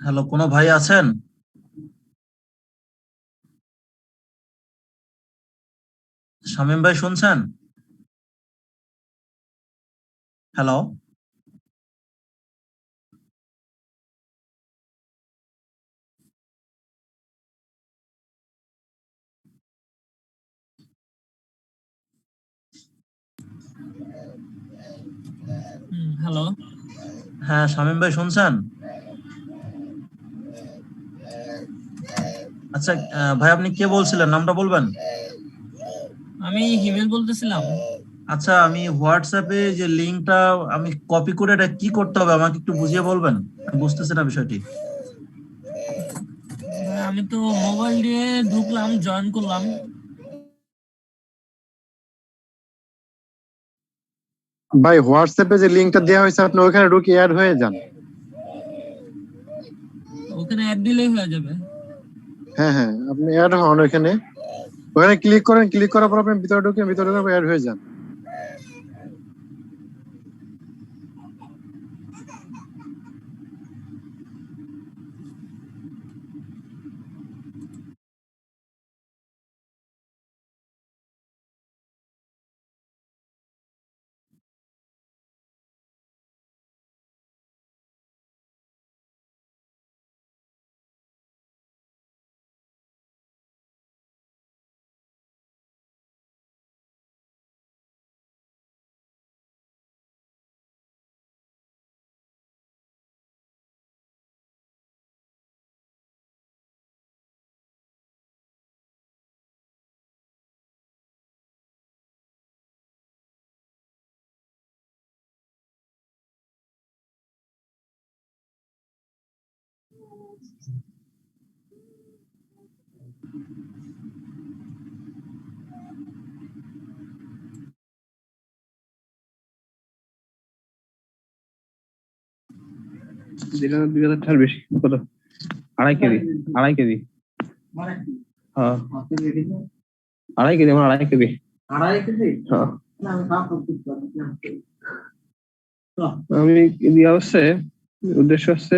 হ্যালো, কোনো ভাই আছেন? শামীম ভাই শুনছেন? Hello, hello. হ্যাঁ শামীম ভাই শুনছেন? আচ্ছা ভাই আপনি কে বলছিলেন, নামটা বলবেন? আমি হিমেল বলতেছিলাম। আচ্ছা, আমি হোয়াটসঅ্যাপে যে লিংকটা আমি কপি করে এটা কি করতে হবে আমাকে একটু বুঝিয়ে বলবেন? আমি বুঝতেছি না বিষয়টি। আমি তো মোবাইল দিয়ে ঢুকলাম, জয়েন করলাম। ভাই হোয়াটসঅ্যাপে যে লিংকটা দেওয়া হয়েছে আপনি ওখানে ঢুকে অ্যাড হয়ে যান। ওখানে অ্যাড দিলেই হয়ে যাবে। হ্যাঁ হ্যাঁ, আপনি অ্যাড হন ওখানে, ওখানে ক্লিক করেন, ক্লিক করার পর আপনি ভিতরে ঢুকে অ্যাড হয়ে যান। যেটা 2000 টাকার বেশি কত? 2.5 কেজি, 2.5 কেজি। হ্যাঁ 2.5 কেজি, আমার 2.5 কেজি। 2.5 কেজি? হ্যাঁ না আমি খাওয়া করতে আমি দিয়া হচ্ছে, উদ্দেশ্য হচ্ছে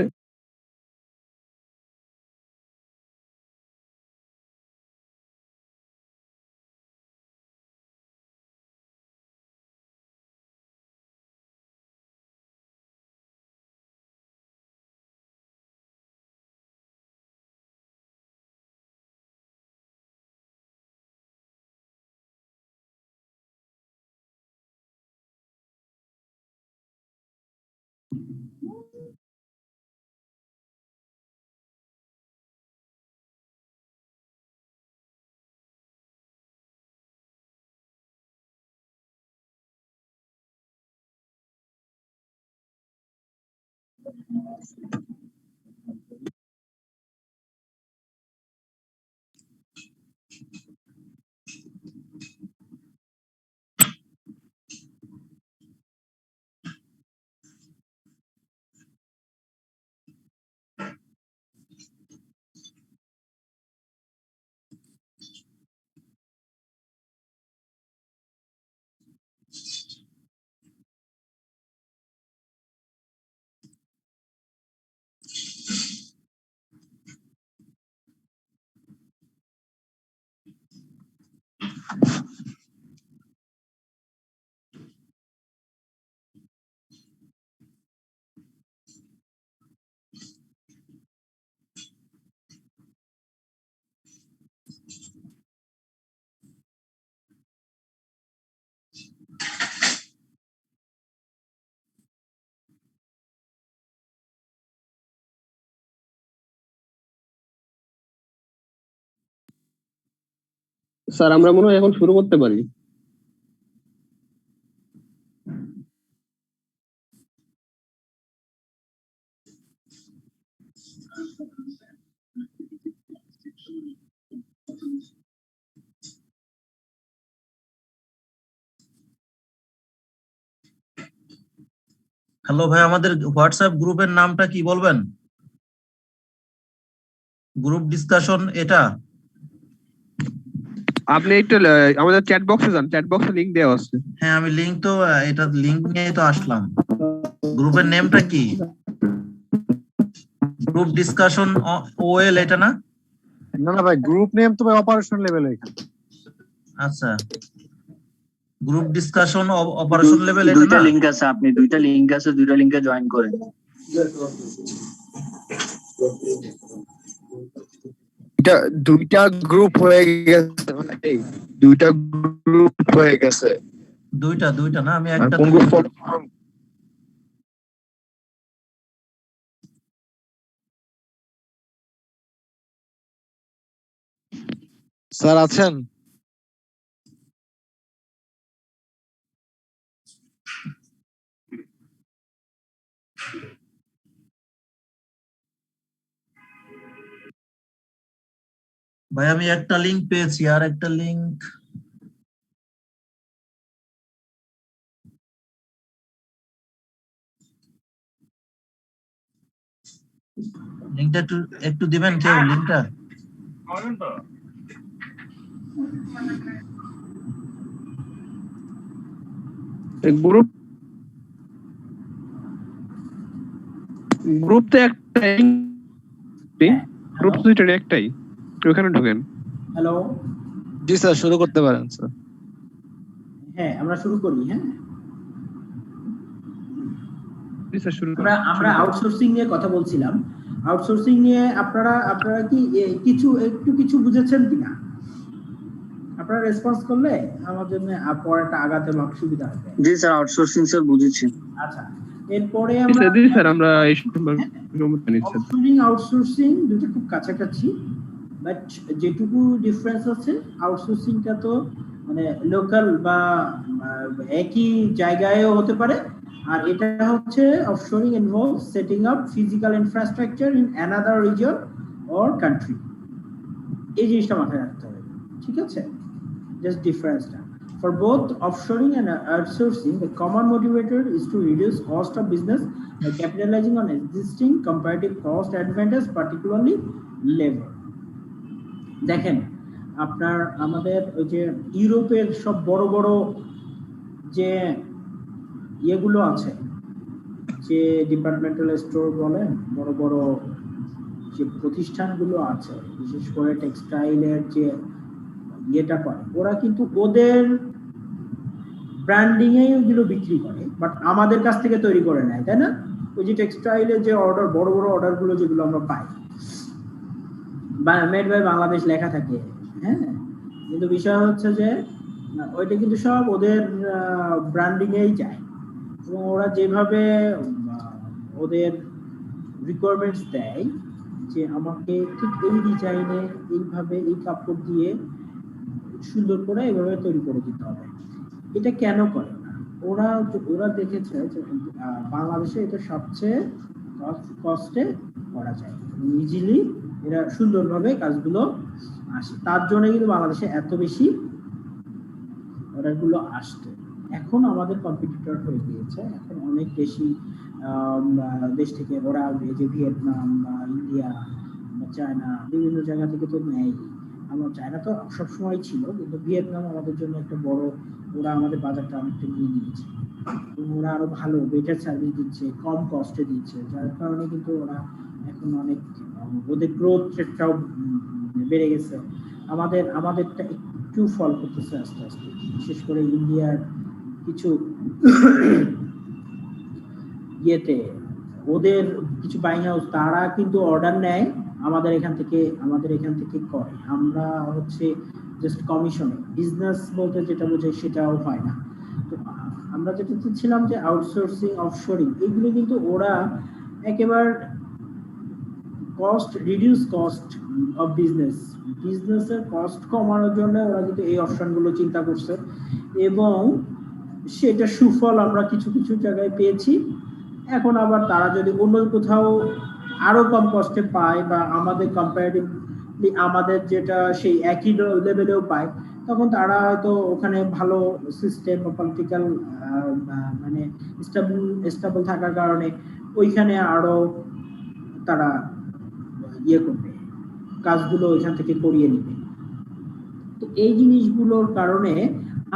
স্যার আমরা মনে হয় এখন শুরু করতে পারি। হ্যালো ভাই, আমাদের হোয়াটসঅ্যাপ গ্রুপের নামটা কি বলবেন? গ্রুপ ডিসকাশন এটা? আপনি একটু আমাদের চ্যাট বক্সে যান, চ্যাট বক্সে লিংক দেওয়া আছে। হ্যাঁ আমি লিংক তো এটা লিংক নিয়ে তো আসলাম। গ্রুপের নেমটা কি? গ্রুপ ডিসকাশন ওএল এটা না? না না ভাই, গ্রুপ নেম তো ভাই অপারেশন লেভেল এখানে। আচ্ছা, গ্রুপ ডিসকাশন অপারেশন লেভেল এটা দুইটা না? লিংক আছে, আপনি দুইটা লিংকে জয়েন করেন। দুইটা গ্রুপ হয়ে গেছে, মানে এই দুইটা গ্রুপ হয়ে গেছে। দুইটা না, আমি একটা কোন গ্রুপ? স্যার আছেন? ভাই আমি একটা লিংক পেয়েছি, আর একটা লিংক লিংকটা একটু দিবেন কেউ লিংকটা? গ্রুপ তো একটাই, গ্রুপ দুইটা একটাই, ওখানে ঢোকেন। হ্যালো, জি স্যার, শুরু করতে পারেন স্যার। হ্যাঁ আমরা শুরু করি। হ্যাঁ, জি স্যার শুরু আমরা আউটসোর্সিং নিয়ে কথা বলছিলাম। আউটসোর্সিং নিয়ে আপনারা কি কিছু বুঝেছেন কিনা? আপনারা রেসপন্স করলে আমার জন্য পরেরটা আগাতে আমার সুবিধা হবে। জি স্যার, আউটসোর্সিং স্যার বুঝেছি। আচ্ছা, এরপরে জি স্যার, আমরা এই সম্পর্কে অফশোরিং আউটসোর্সিং দুটো খুব কাছাকাছি, বাট যেটুকু ডিফারেন্স আছে, আউটসোর্সিংটা তো মানে লোকাল বা একই জায়গায়ও হতে পারে, আর এটা হচ্ছে offshoring involves setting up physical infrastructure in another region or country. এই জিনিসটা মাথায় রাখতে হবে, ঠিক আছে? Just difference. For both offshoring and outsourcing, the common motivator is to reduce cost of business by capitalizing on existing comparative cost advantage, particularly labor. দেখেন, আমাদের ওই যে ইউরোপের সব বড় বড় যে ইয়েগুলো আছে, যে ডিপার্টমেন্টাল স্টোর বলেন, বড় বড় যে প্রতিষ্ঠানগুলো আছে, বিশেষ করে টেক্সটাইলের যে ইয়েটা করে, ওরা কিন্তু ওদের ব্র্যান্ডিং এ ওগুলো বিক্রি করে, বাট আমাদের কাছ থেকে তৈরি করে নেয়, তাই না? ওই যে টেক্সটাইলের যে অর্ডার, বড় বড় অর্ডার গুলো যেগুলো আমরা পাই, মেড বাই বাংলাদেশ লেখা থাকে, হ্যাঁ, কিন্তু বিষয় হচ্ছে যে ওইটা কিন্তু সব ওদের ব্র্যান্ডিং এই যায়, এবং ওরা যেভাবে ওদের রিকোয়ারমেন্টস দেয় যে আমাকে ঠিক এই ডিজাইনে এইভাবে এই কাপড় দিয়ে সুন্দর করে এইভাবে তৈরি করে দিতে হবে, এটা কেন করে না? ওরা দেখেছে যে বাংলাদেশে এটা সবচেয়ে কস্টে করা যায়, ইজিলি এরা সুন্দরভাবে কাজগুলো আসে, তার জন্য কিন্তু বাংলাদেশে এত বেশি অর্ডারগুলো আসতো। এখন আমাদের কম্পিটিটর হয়ে গিয়েছে, এখন অনেক বেশি দেশ থেকে ওরা, যে ভিয়েতনাম বা ইন্ডিয়া বা চায়না, বিভিন্ন জায়গা থেকে তো নেয়। আমার চায়না তো সবসময় ছিল, কিন্তু ভিয়েতনাম আমাদের জন্য একটা বড়, ওরা আমাদের বাজারটা অনেকটা নিয়ে নিয়েছে, ওরা আরো ভালো বেটার সার্ভিস দিচ্ছে, কম কস্টে দিচ্ছে, যার কারণে কিন্তু ওরা এখন অনেক, ওদের গ্রোথ রেটটাও বেড়ে গেছে। আমাদেরটা একটু ফল করতেছে আস্তে আস্তে, বিশেষ করে ইন্ডিয়ার কিছু ইয়েতে, ওদের কিছু বাইং হাউস, তারা কিন্তু অর্ডার নেয় আমাদের এখান থেকে করে, আমরা হচ্ছে জাস্ট কমিশনে বিজনেস বলতে যেটা বোঝাই সেটাও হয় না। তো আমরা যেটা চাচ্ছিলাম যে আউটসোর্সিং, অফশোরিং, এগুলো কিন্তু ওরা একেবারে রিডিউস কস্ট অফ বিজনেসের কস্ট কমানোর জন্য ওরা কিন্তু এই অপশনগুলো চিন্তা করছে, এবং সেটা সুফল আমরা কিছু কিছু জায়গায় পেয়েছি। এখন আবার তারা যদি অন্য কোথাও আরো কম কস্টে পায়, বা আমাদের কম্পারেটিভলি আমাদের যেটা সেই একই লেভেলেও পায়, তখন তারা হয়তো ওখানে ভালো সিস্টেম বা পলিটিক্যাল মানে স্টেবল থাকার কারণে ওইখানে আরো তারা ইয়ে করবে, কাজগুলো ওইখান থেকে করিয়ে নিবে। তো এই জিনিসগুলোর কারণে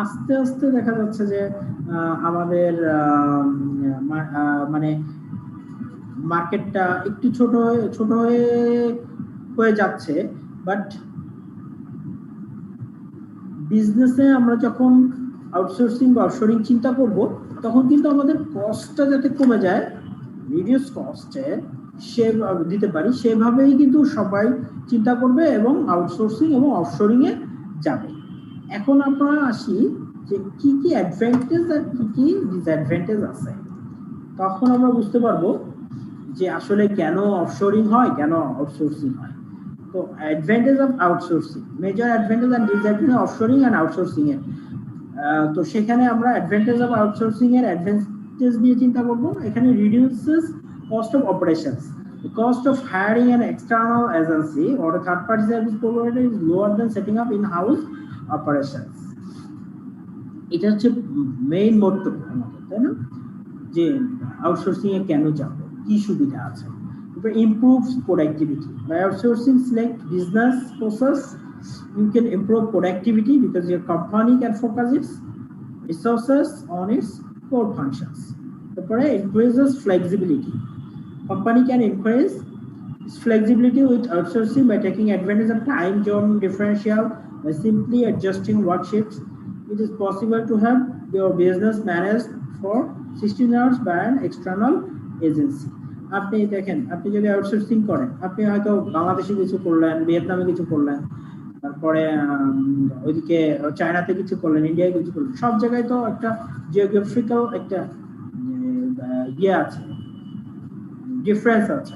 আস্তে আস্তে দেখা যাচ্ছে যে আমাদের মানে মার্কেটটা একটু ছোট হয়ে যাচ্ছে, বাট বিজনেসে আমরা যখন আউটসোর্সিং বা অফশোরিং চিন্তা করব, তখন কিন্তু আমাদের কস্টটা যাতে কমে যায়, রিডিউস কস্টে সে দিতে পারি, সেভাবেই কিন্তু সবাই চিন্তা করবে এবং আউটসোর্সিং এবং অফশোরিং এ যাবে। এখন আমরা আসি যে কি কি অ্যাডভান্টেজ আর কি কি ডিসঅ্যাডভান্টেজ আছে, তখন আমরা বুঝতে পারবো যে আসলে কেন অফশোরিং হয়, কেন আউটসোর্সিং হয়। তো advantage of outsourcing, major advantage and disadvantage offshoring and outsourcing এর। তো সেখানে আমরা অ্যাডভান্টেজ অফ আউটসোর্সিং এর অ্যাডভান্টেজ নিয়ে চিন্তা করব। এখানে reduces cost of operations, the cost of hiring an external agency or a third party service provider is lower than setting up in-house operations. এটা হচ্ছে মেইন মোটিভ আমাদের, তাই না, যে আউটসোর্সিং এ কেন যাব, কি সুবিধা আছে। Improves productivity. By outsourcing select business process, you can improve productivity because your company can focus its resources on its core functions. Therefore, increases flexibility. Company can increase its flexibility with outsourcing by taking advantage of time zone differential, by simply adjusting work shifts. It is possible to have your business managed for 16 hours by an external agency. আপনি দেখেন, আপনি যদি outsourcing করেন, আপনি হয়তো বাংলাদেশে কিছু করলেন, ভিয়েতনামে কিছু করলেন, তারপরে ওইদিকে চায়নাতে কিছু করলেন, ইন্ডিয়ায় কিছু করলেন, সব জায়গায় তো একটা জিওগ্রাফিক্যাল একটা ইয়ে আছে, ডিফারেন্স আছে।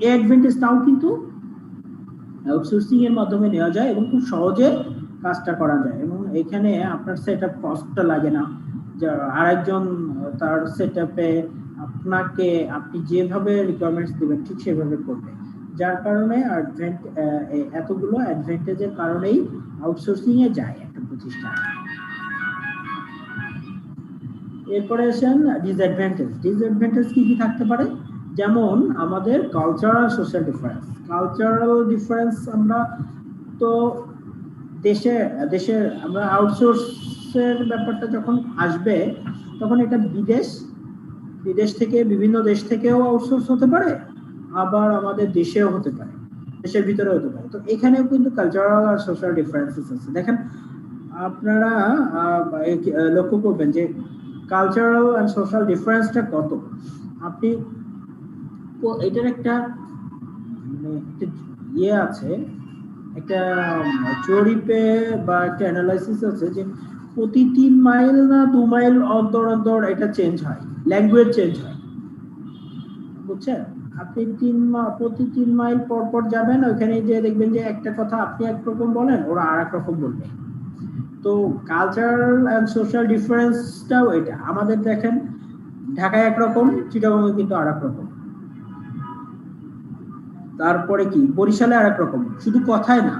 এই অ্যাডভান্টেজটাও কিন্তু আউটসোর্সিং এর মাধ্যমে নেওয়া যায় এবং খুব সহজে কাজটা করা যায়, এবং এখানে আপনার সেটআপ কস্টটা লাগে না, যে আরেকজন তার সেটআপে আপনাকে আপনি যেভাবে রিকোয়ারমেন্টস দিবেন ঠিক সেভাবে করবে, যার কারণে এতগুলো অ্যাডভান্টেজের কারণেই আউটসোর্সিং এ যায় একটা প্রতিষ্ঠান। এরপরে আসেন ডিসঅ্যাডভান্টেজ। ডিসঅ্যাডভান্টেজ কি কি থাকতে পারে, যেমন আমাদের cultural social difference. Cultural difference আমরা তো দেশের আমরা আউটসোর্সের ব্যাপারটা যখন আসবে, তখন এটা বিদেশ থেকে, বিভিন্ন দেশ থেকেও আউটসোর্স হতে পারে, আবার আমাদের দেশেও হতে পারে, দেশের ভিতরে হতে পারে। তো এখানেও কিন্তু কালচারাল আর সোশ্যাল ডিফারেন্সেস আছে। দেখেন, আপনারা লক্ষ্য করবেন যে কালচারাল এন্ড সোশ্যাল ডিফারেন্সটা কত। আপনি এটার একটা ইয়ে আছে, একটা জরিপে বা একটা অ্যানালাইসিস আছে যে প্রতি 3 মাইল না 2 মাইল অন্তর অন্তর এটা চেঞ্জ হয়, ল্যাঙ্গুয়েজ চেঞ্জ হয়, বুঝছেন। আপনি প্রতি 3 মাইল পর পর যাবেন, ওইখানে যে দেখবেন যে একটা কথা আপনি একরকম বলেন, ওরা আর এক রকম বলবে। তো কালচারাল এন্ড সোশ্যাল ডিফারেন্সটাও এটা। আমাদের দেখেন ঢাকায় একরকম, চিটাগংয়ে কিন্তু আর এক রকম, তারপরে কি বরিশালে আর এক রকম, শুধু কথাই না,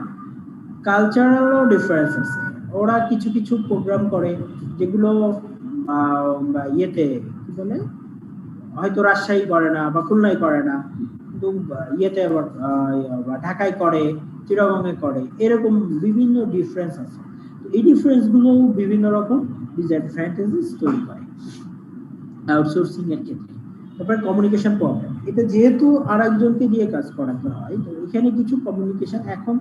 কালচারালও ডিফারেন্স আছে। ওরা কিছু কিছু প্রোগ্রাম করে যেগুলো ইয়েতে কি বলে, হয়তো রাজশাহী করে না বা খুলনায় করে না, কিন্তু ইয়েতে ঢাকায় করে, চিটাগংয়ে করে, এরকম বিভিন্ন ডিফারেন্স আছে। এই ডিফারেন্স গুলো বিভিন্ন রকম ডিসঅ্যাডভান্টেজেস তৈরি করে আউটসোর্সিং এর ক্ষেত্রে। তারপরে কমিউনিকেশন প্রবলেম, এটা যেহেতু আরেকজনকে দিয়ে কাজ করাতে হয়, তো এখানে কিছু কমিউনিকেশন এখন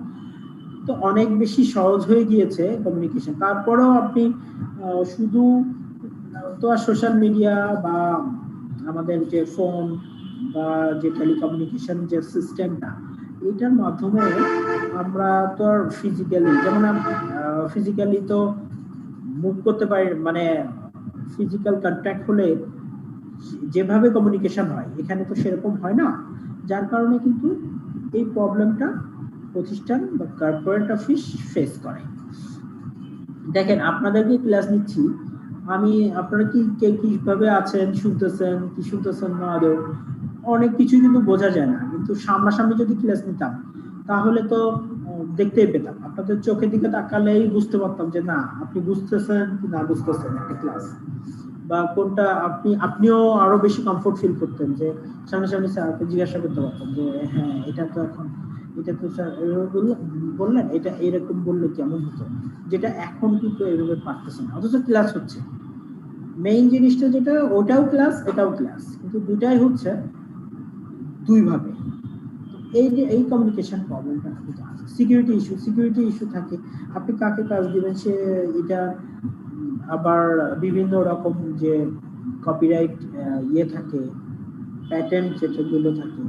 তো অনেক বেশি সহজ হয়ে গিয়েছে কমিউনিকেশন। তারপরেও আপনি শুধু তো আর সোশ্যাল মিডিয়া বা আমাদের যে ফোন বা যে টেলিকমিউনিকেশন যে সিস্টেমটা, এটার মাধ্যমে আমরা তো আর ফিজিক্যালি, যেমন ফিজিক্যালি তো মুভ করতে পারি, মানে ফিজিক্যাল কন্ট্যাক্ট হলে যেভাবে কমিউনিকেশন হয়, এখানে তো সেরকম হয় না, যার কারণে কিন্তু এই প্রবলেমটা প্রতিষ্ঠান বা কর্পোরেট অফিস ফেস করে। দেখেন, আপনাদেরকে ক্লাস নিচ্ছি আমি, আপনারা কি কে কিভাবে আছেন, শুনতেছেন কি শুনতেছেন না, আদৌ অনেক কিছু কিন্তু বোঝা যায় না, কিন্তু সামনাসামনি যদি ক্লাস নিতাম তাহলে তো দেখতেই পেতাম, আপনাদের চোখের দিকে তাকালেই বুঝতে পারতাম যে না আপনি বুঝতেছেন কি না বুঝতেছেন একটা ক্লাস, বা কোনটা আপনিও আরো বেশি কমফোর্ট ফিল করতেন, যে সামনাসামনি স্যারকে জিজ্ঞাসা করতে পারতাম যে হ্যাঁ এটা তো এখন, এটা তো স্যার বললেন, এটা এরকম বললে কেমন হতো, যেটা এখন কিন্তু এভাবে পারতেছে না, অথচ ক্লাস হচ্ছে। মেইন জিনিসটা যেটা, ওটাও ক্লাস এটাও ক্লাস, কিন্তু দুটাই হচ্ছে দুইভাবে। এই যে এই কমিউনিকেশন প্রবলেমটা কিন্তু আছে। সিকিউরিটি ইস্যু থাকে, আপনি কাকে কাজ দিবেন সে এটা আবার বিভিন্ন রকম যে কপিরাইট থাকে, প্যাটেন্ট যেগুলো থাকে,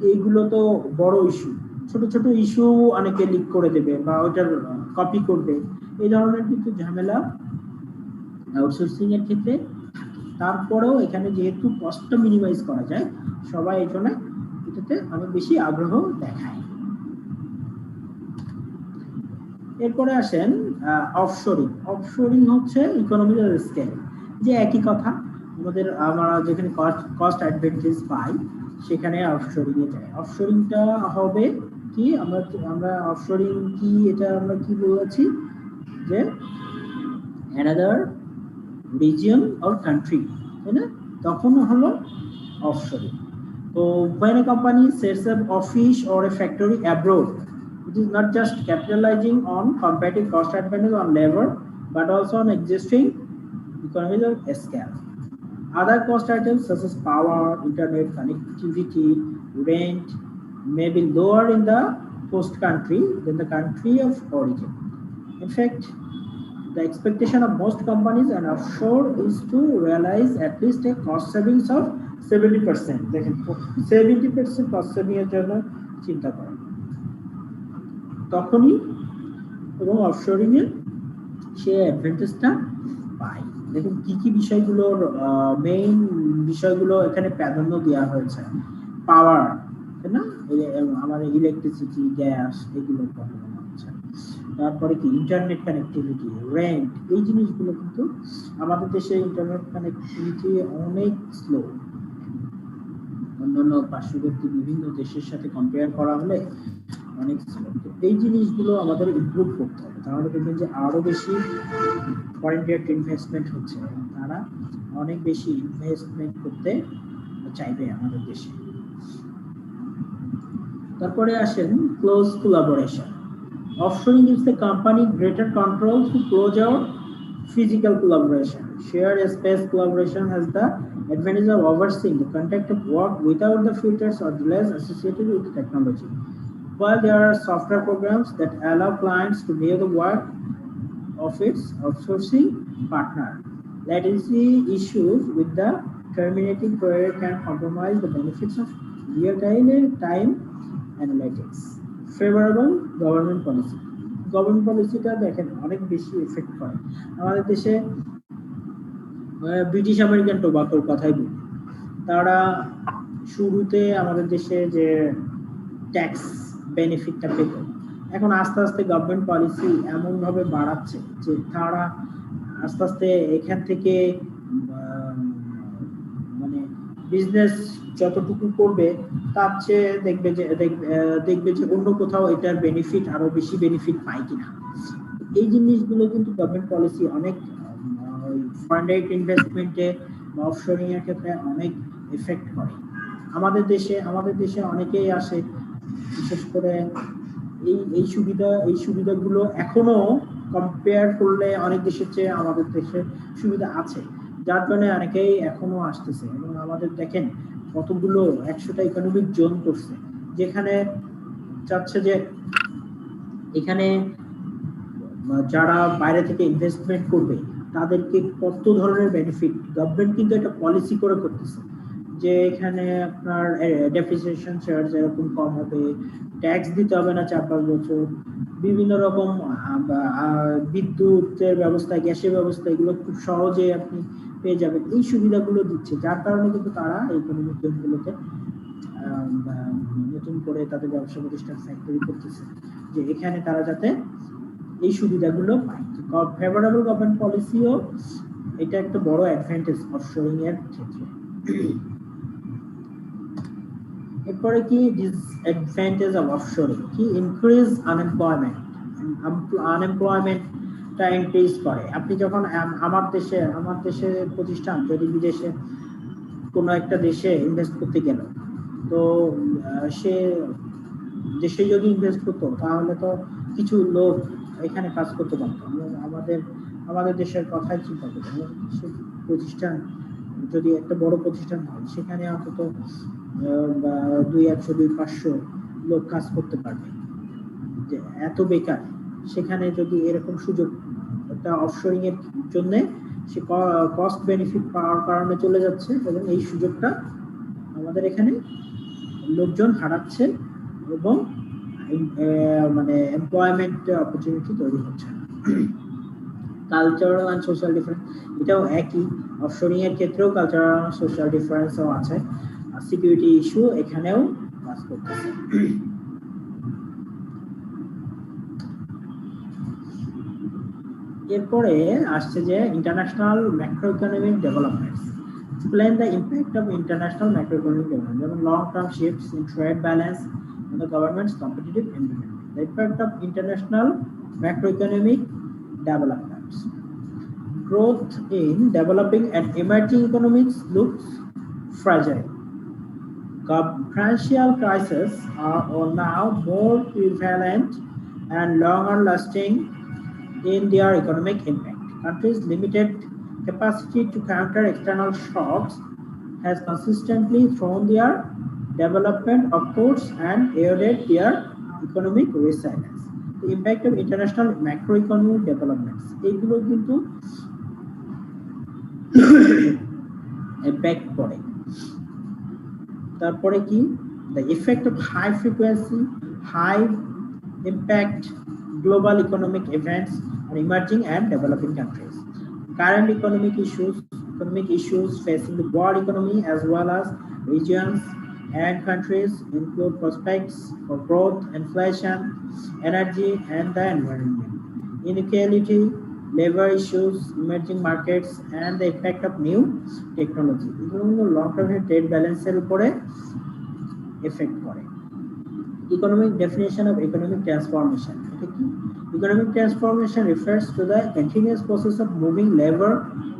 এইগুলো তো বড় ইস্যু। ছোট ছোট ইস্যু অনেকে লিক করে দেবে বা ওটার কপি করবে, এই ধরনের কিন্তু ঝামেলা আউটসোর্সিং এর ক্ষেত্রে থাকে। তারপরেও এখানে যেহেতু কস্টটা মিনিমাইজ করা যায়, সবাই এখানে এটাতে অনেক বেশি আগ্রহ দেখায়। এরপরে আসেন অফশোরিং হচ্ছে ইকোনমিক্যাল স্কেল, যে একই কথা, আমরা যেখানে কস্ট অ্যাডভান্টেজ পাই সেখানে অফশোরিং এ যায়। অফশোরিংটা হবে কি, আমরা অফশোরিং কি, এটা আমরা কি বলেছি যে অ্যানাদার রিজিয়ন অর কান্ট্রি, তাই না, তখন হলো অফশোরিং। তো when a company sets up office or a factory abroad, it is not just capitalizing on competitive cost advantage on labor, but also on existing economies of scale. Other cost items such as power, internet connectivity, rent may be lower in the host country than the country of origin. In fact, the expectation of most companies and offshore is to realize at least a cost savings of 70%. দেখেন 70% cost saving এর জন্য চিন্তা করেন, তখনই এবং অফশোরিং এ সে অ্যাডভান্টেজটা পায়। দেখুন কি কি বিষয়গুলোর মেইন বিষয়গুলো এখানে প্রাধান্য দেওয়া হয়েছে। পাওয়ার, তাই না, আমাদের ইলেকট্রিসিটি, গ্যাস, এগুলো প্রাধান্য হচ্ছে। তারপরে কি ইন্টারনেট কানেক্টিভিটি, রেন্ট, এই জিনিসগুলো কিন্তু আমাদের দেশে ইন্টারনেট কানেক্টিভিটি অনেক স্লো, অন্যান্য পার্শ্ববর্তী বিভিন্ন দেশের সাথে কম্পেয়ার করা হলে অনেক স্লো। এই জিনিসগুলো আমাদের ইমপ্রুভ করতে হবে, তাহলে দেখবেন যে আরো বেশি ফরেন ডিরেক্ট ইনভেস্টমেন্ট হচ্ছে, তারা অনেক বেশি ইনভেস্টমেন্ট করতে চাইবে আমাদের দেশে। তারপরে আসেন close collaboration. Offshoring gives the company greater control to close out physical collaboration. Shared space collaboration has the advantage of overseeing the conduct of work without the filters or delays associated with technology. While there are software programs that allow clients to view the work of its outsourcing partner, latency issues with the terminating courier can compromise the benefits of real-time analytics. Favorable government পলিসিটা দেখেন অনেক বেশি effect করে আমাদের দেশে। British American টোবাকোর কথাই বলি, তারা শুরুতে আমাদের দেশে যে ট্যাক্স বেনিফিটটা পেত, এখন আস্তে আস্তে গভর্নমেন্ট পলিসি এমন ভাবে বাড়াচ্ছে যে তারা আস্তে আস্তে এখান থেকে মানে বিজনেস যতটুকু করবে তার চেয়ে দেখবে যে অন্য কোথাও এটার বেনিফিট আরো বেশি বেনিফিট পায় কিনা। এই জিনিসগুলো কিন্তু গভর্নমেন্ট পলিসি অনেক ফরেন ডাইরেক্ট ইনভেস্টমেন্টে বা অফশোরিং এর ক্ষেত্রে অনেক এফেক্ট করে। আমাদের দেশে অনেকেই আসে, বিশেষ করে এই সুবিধাগুলো এখনো কম্পেয়ার করলে অনেক দেশের চেয়ে আমাদের দেশে সুবিধা আছে, যার জন্য অনেকেই এখনো আসতেছে। এবং আমাদের দেখেন কতগুলো 100টা ইকোনমিক জোন করছে, যেখানে চাচ্ছে যে এখানে যারা বাইরে থেকে ইনভেস্টমেন্ট করবে তাদেরকে কত ধরনের বেনিফিট গভর্নমেন্ট কিন্তু একটা পলিসি করে করতেছে, যে এখানে আপনার ডেপ্রিসিয়েশন চার্জ এরকম কম হবে, ট্যাক্স দিতে হবে না 4-5 বছর, বিভিন্ন রকম বিদ্যুতের ব্যবস্থা, গ্যাসের ব্যবস্থা, এগুলো খুব সহজে আপনি পেয়ে যাবেন। এই সুবিধাগুলো দিচ্ছে, যার কারণে কিন্তু তারা এই ইকোনমিক জোনগুলোতে নতুন করে তাদের ব্যবসা প্রতিষ্ঠান ফ্যাক্টরি করতেছে, যে এখানে তারা যাতে এই সুবিধাগুলো পায়। ফেভারেবল গভর্নমেন্ট পলিসিও এটা একটা বড় অ্যাডভান্টেজ অফশোরিং এর ক্ষেত্রে। এরপরে কি ডিসঅ্যাডভান্টেজ অফ অফশোরিং, কি ইনক্রিজ আনএমপ্লয়মেন্টটা ইনক্রিজ করে। আপনি যখন আমার দেশে প্রতিষ্ঠান যদি বিদেশে কোনো একটা দেশে ইনভেস্ট করতে গেল, তো সে দেশে যদি ইনভেস্ট করতো তাহলে তো কিছু লোক এখানে কাজ করতে পারতো। আমাদের দেশের কথাই চিন্তা করতো, প্রতিষ্ঠান যদি একটা বড় প্রতিষ্ঠান হয় সেখানে অন্তত বা 200 500 লোক কাজ করতে পারবে, যে এত বেকার, সেখানে যদি এরকম সুযোগ একটা অফশোরিং এর জন্য সে কস্ট বেনিফিট পাওয়ার কারণে চলে যাচ্ছে, এবং এই সুযোগটা আমাদের এখানে লোকজন হারাচ্ছে এবং মানে এমপ্লয়মেন্ট অপরচুনিটি তৈরি হচ্ছে। কালচারাল অ্যান্ড সোশ্যাল ডিফারেন্স, এটাও একই, অফশোরিং এর ক্ষেত্রেও কালচারাল অ্যান্ড সোশ্যাল ডিফারেন্সও আছে, সিকিউরিটি ইস্যু এখানেও কাজ করতেছে। এরপরে আসছে যে international macroeconomic developments. Explain the impact of international macroeconomic development, যেমন long-term shifts in trade balance and the government's competitive environment. The impact of international macroeconomic developments. Growth in developing and emerging economies looks fragile. Financial crises are now more prevalent and longer lasting in their economic impact. Countries' limited capacity to counter external shocks has consistently thrown their development of course and eroded their economic resilience. The impact of international macroeconomic developments, এগুলো কিন্তু impact করে। তারপরে কি, the effect of high frequency, high impact global economic events on emerging and developing countries. Current economic issues facing the world economy as well as regions and countries include prospects for growth, inflation, energy and the environment, inequality, labor issues, emerging markets and the effect of new technology. Long-term trade balance এর উপরে effect করে। Economic definition of economic transformation. Economic transformation refers to the continuous process of moving labor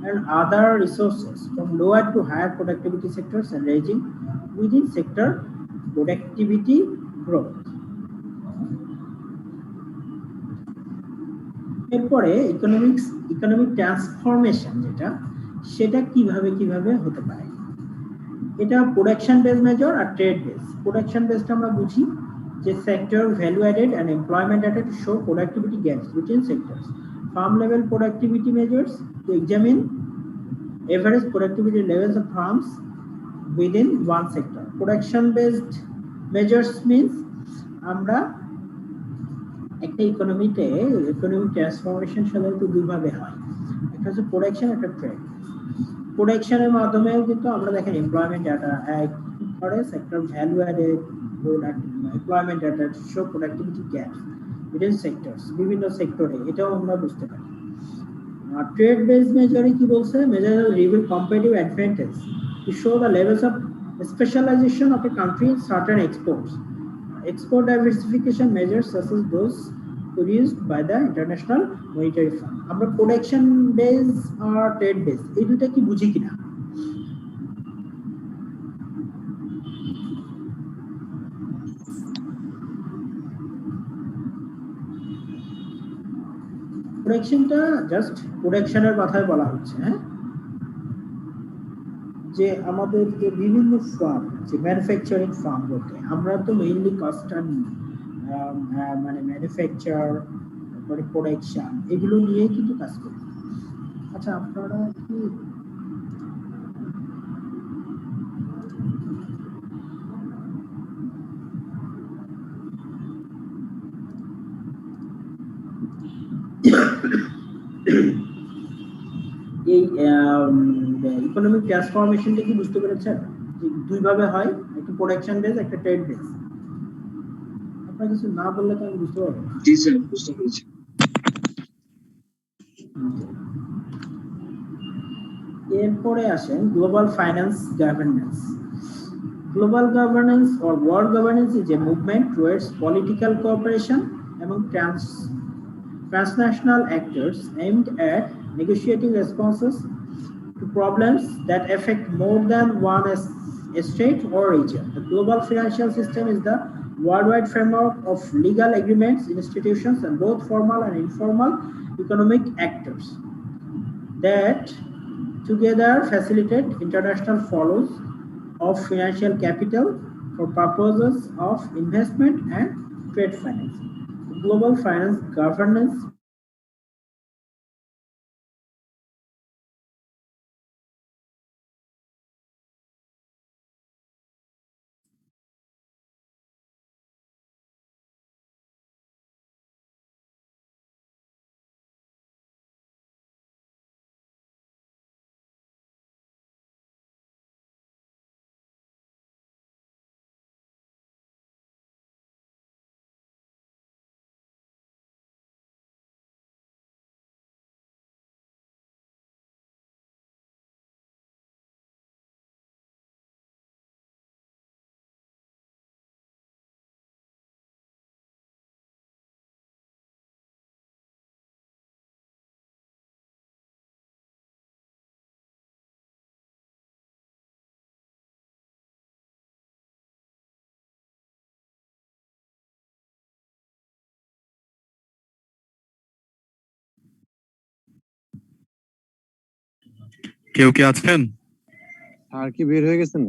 and other resources from lower to higher productivity sectors and raising within sector productivity growth. এরপরে economic transformation সেটা কিভাবে হতে পারে, এটা production base major আর trade base. Production বেসটা আমরা বুঝি যে sector value added and employment added to show productivity gaps between sectors. Farm level productivity measures to examine average productivity levels of farms within one sector. Production based measures means আমরা একটা economic transformation সাধারণত দুইভাবে হয়, একটা হচ্ছে production, একটা trade. প্রোডাকশনের মাধ্যমেও কিন্তু আমরা দেখেন এমপ্লয়মেন্ট ডাটা করে, sector value added, employment data to show productivity gaps within sectors, বিভিন্ন সেক্টরে, এটাও আমরা বুঝতে পারি। ট্রেড বেসড মেজারে কি বলছে, measure reveal competitive advantage to show the levels of specialization of a country in certain exports. Export diversification measures such as those produced by the International Monetary Fund. আমরা production base আর trade base এই দুটো কি বুঝি কিনা? প্রোডাকশনটা just প্রোডাকশনের কথাই বলা হচ্ছে, হ্যাঁ, যে আমাদের যে বিভিন্ন ফার্ম, যে ম্যানুফ্যাকচারিং ফার্ম বলতে আমরা তো মেইনলি কস্টার্ন মানে ম্যানুফ্যাকচার, তারপরে প্রোডাকশন, এগুলো নিয়ে কিন্তু কাজ করি। আচ্ছা, আপনারা কি এই ইকোনমিক ট্রান্সফরমেশনটা কি বুঝতে পেরেছেন? দুইভাবে হয়, একটা প্রোডাকশন বেস, একটা ট্রেড বেস। আপনারা কিছু না বললে তো আমি বুঝতে পারবো না। জি স্যার, বুঝতে পেরেছি। এরপরে আসেন global finance governance. Global governance or world governance is a movement towards political cooperation among transnational actors aimed at negotiating responses to problems that affect more than one state or region. The global financial system is the worldwide framework of legal agreements, institutions, and both formal and informal economic actors that together facilitate international flows of financial capital for purposes of investment and trade finance. Global finance governance কেউ কি আছেন? আর কি বের হয়ে গেছেন?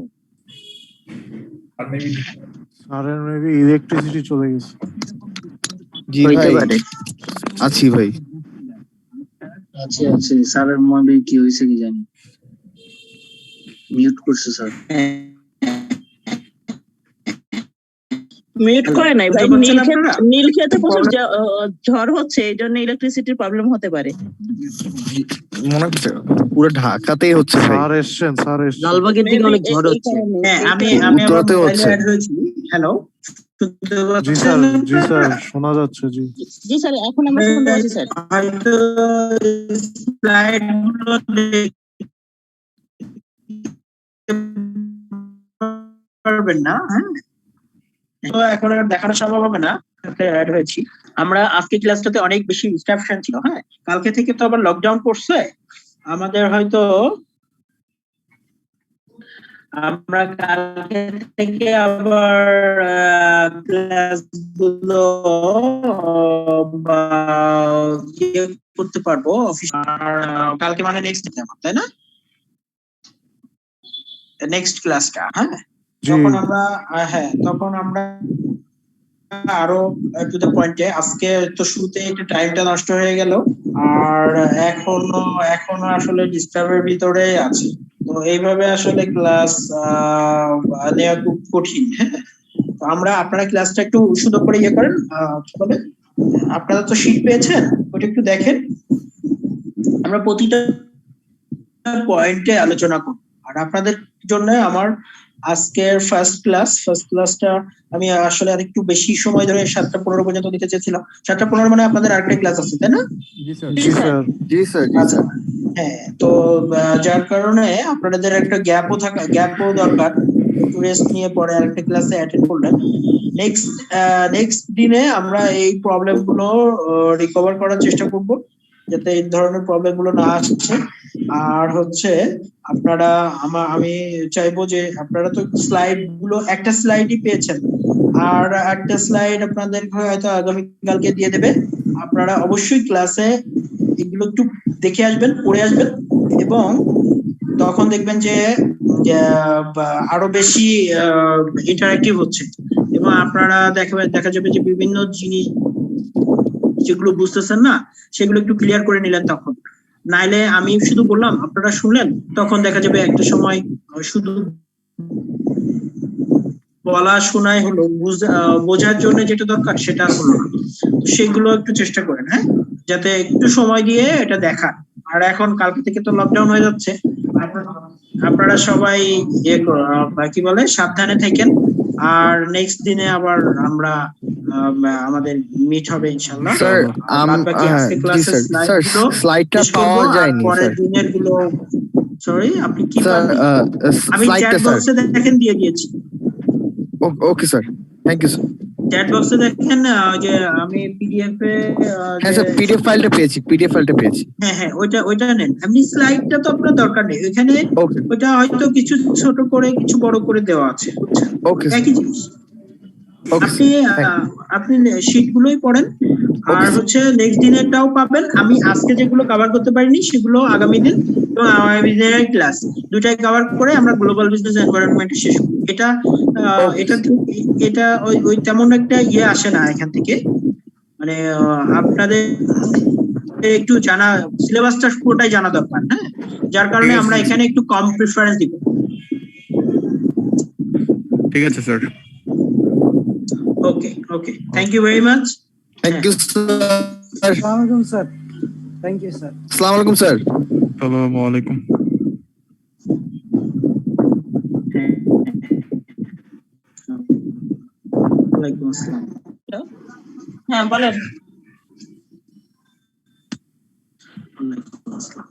স্যারের maybe electricity চলে গেছে। জি ভাই আছি ভাই। আচ্ছা স্যারের মনে কি হয়েছে কি জানি, মিউট করছে স্যার। মিউট করে নাই ভাই, নীলক্ষেতে প্রচুর ঝড় হচ্ছে, এই জন্য ইলেকট্রিসিটির প্রবলেম হতে পারে। মনে হচ্ছে পুরো ঢাকাতেই হচ্ছে ভাই। স্যার এসেছেন, স্যার এসেছেন। লালবাগের দিকে অনেক ঝড় হচ্ছে। হ্যাঁ, আমি উত্তরাতেও হচ্ছে। হ্যালো, জি স্যার, জি স্যার শোনা যাচ্ছে। জি জি স্যার, এখন আমরা শুনতে পাচ্ছি স্যার। হয়তো স্লাইডগুলো পারবেন না, হ্যাঁ তো এখন আর দেখানো সম্ভব হবে না। অ্যাড হয়েছি আমরা। আজকে ক্লাসটাতে অনেক বেশি ডিস্ট্রাকশন ছিল। হ্যাঁ, কালকে থেকে তো আবার লকডাউন পড়ছে আমাদের, হয়তো আমরা কালকে থেকে আবার ক্লাসগুলো করতে পারবো অফিস। কালকে মানে নেক্সট, তাই না? নেক্সট ক্লাসটা, হ্যাঁ তখন আমরা আরো টু দ্য পয়েন্টে। আজকে তো শুরুতে একটু টাইমটা নষ্ট হয়ে গেল, আর এখনো আসলে ডিস্টার্বের ভিতরে আছে। তো এইভাবে আসলে ক্লাস নেওয়া খুব কঠিন। হ্যাঁ, তো আপনারা ক্লাসটা একটু সুন্দর করে ইয়ে করেন, কি বলে, আপনারা তো শিট পেয়েছেন, ওটা একটু দেখেন। আমরা প্রতিটা পয়েন্টে আলোচনা করব। আর আপনাদের জন্য আমার আজকের ফার্স্ট ক্লাসটা আমি আসলে আর একটু বেশি সময় ধরে 7:15 পর্যন্ত দিতে চেয়েছিলাম। 7:15 মানে আপনাদের আরেকটা ক্লাস আছে, তাই না? জি স্যার। হ্যাঁ, তো যার কারণে আপনাদের একটা গ্যাপও দরকার, একটু রেস্ট নিয়ে পরে আরেকটা ক্লাসে অ্যাটেন্ড করলেন। নেক্সট দিনে আমরা এই প্রবলেম গুলো রিকভার করার চেষ্টা করব, যাতে এই ধরনের প্রবলেম গুলো না আসছে। আর হচ্ছে আপনারা, আমি চাইবো যে আপনারা তো স্লাইড গুলো, একটা স্লাইডই পেয়েছেন, আর একটা স্লাইড আপনাদের হয়তো আগামীকালকে দিয়ে দেবে। আপনারা অবশ্যই ক্লাসে এগুলো একটু দেখে আসবেন, পড়ে আসবেন, এবং তখন দেখবেন যে আরো বেশি ইন্টারঅ্যাক্টিভ হচ্ছে, এবং আপনারা দেখা যাবে যে বিভিন্ন জিনিস যেগুলো বুঝতেছেন না সেগুলো একটু ক্লিয়ার করে নিলেন। তখন নাইলে আমি শুধু বললাম, আপনারা শুনলেন, তখন দেখা যাবে একটা সময় শুধু বলা শোনাই হলো, বোঝার জন্য যেটা দরকার সেটা হলো না। সেগুলো একটু চেষ্টা করেন, হ্যাঁ, যাতে একটু সময় দিয়ে এটা দেখা। আর এখন কালকে থেকে তো লকডাউন হয়ে যাচ্ছে, আপনারা সবাই কি বলে সাবধানে থাকেন। আর নেক্সট দিনে আবার আমরা আমাদের মিট হবে ইনশাআল্লাহ। স্যার স্লাইডটা পাওয়া যায়নি পরের দিনের গুলো, সরি আপনি কি আমি চ্যাট বক্সে দেখেন দিয়ে দিয়েছি। Okay sir, thank you sir. Chat বক্সে দেখেন যে আমি পিডিএফ এ, হ্যাঁ স্যার পিডিএফ ফাইলটা পেয়েছি। হ্যাঁ ওইটা নেন। এমনি স্লাইডটা তো আপনার দরকার নেই, এখানে ওইটা হয়তো কিছু ছোট করে কিছু বড় করে দেওয়া আছে, বুঝছেন? একই জিনিস। আপনি শীটগুলোই পড়েন আর হচ্ছে নেক্সট দিনেরটাও পাবেন। আমি আজকে যেগুলো কভার করতে পারিনি সেগুলো আগামী দিন এবং আগামী দিনের ক্লাস দুটাই কভার করে আমরা গ্লোবাল বিজনেস এনভায়রনমেন্ট শেষ করব। এটা ওই তেমন একটা আসে না এখান থেকে, মানে আপনাদের একটু জানা সিলেবাসটা পুরোটাই জানা দরকার, হ্যাঁ, যার কারণে আমরা এখানে একটু কম প্রেফারেন্স দিব। ঠিক আছে sir. Okay thank you very much. Thank you sir. আসসালামু আলাইকুম স্যার। Thank you sir. আসসালামু আলাইকুম স্যার। আসসালামু আলাইকুম। ওয়ালাইকুম আসসালাম। হ্যাঁ বলেন। ওয়ালাইকুম আসসালাম।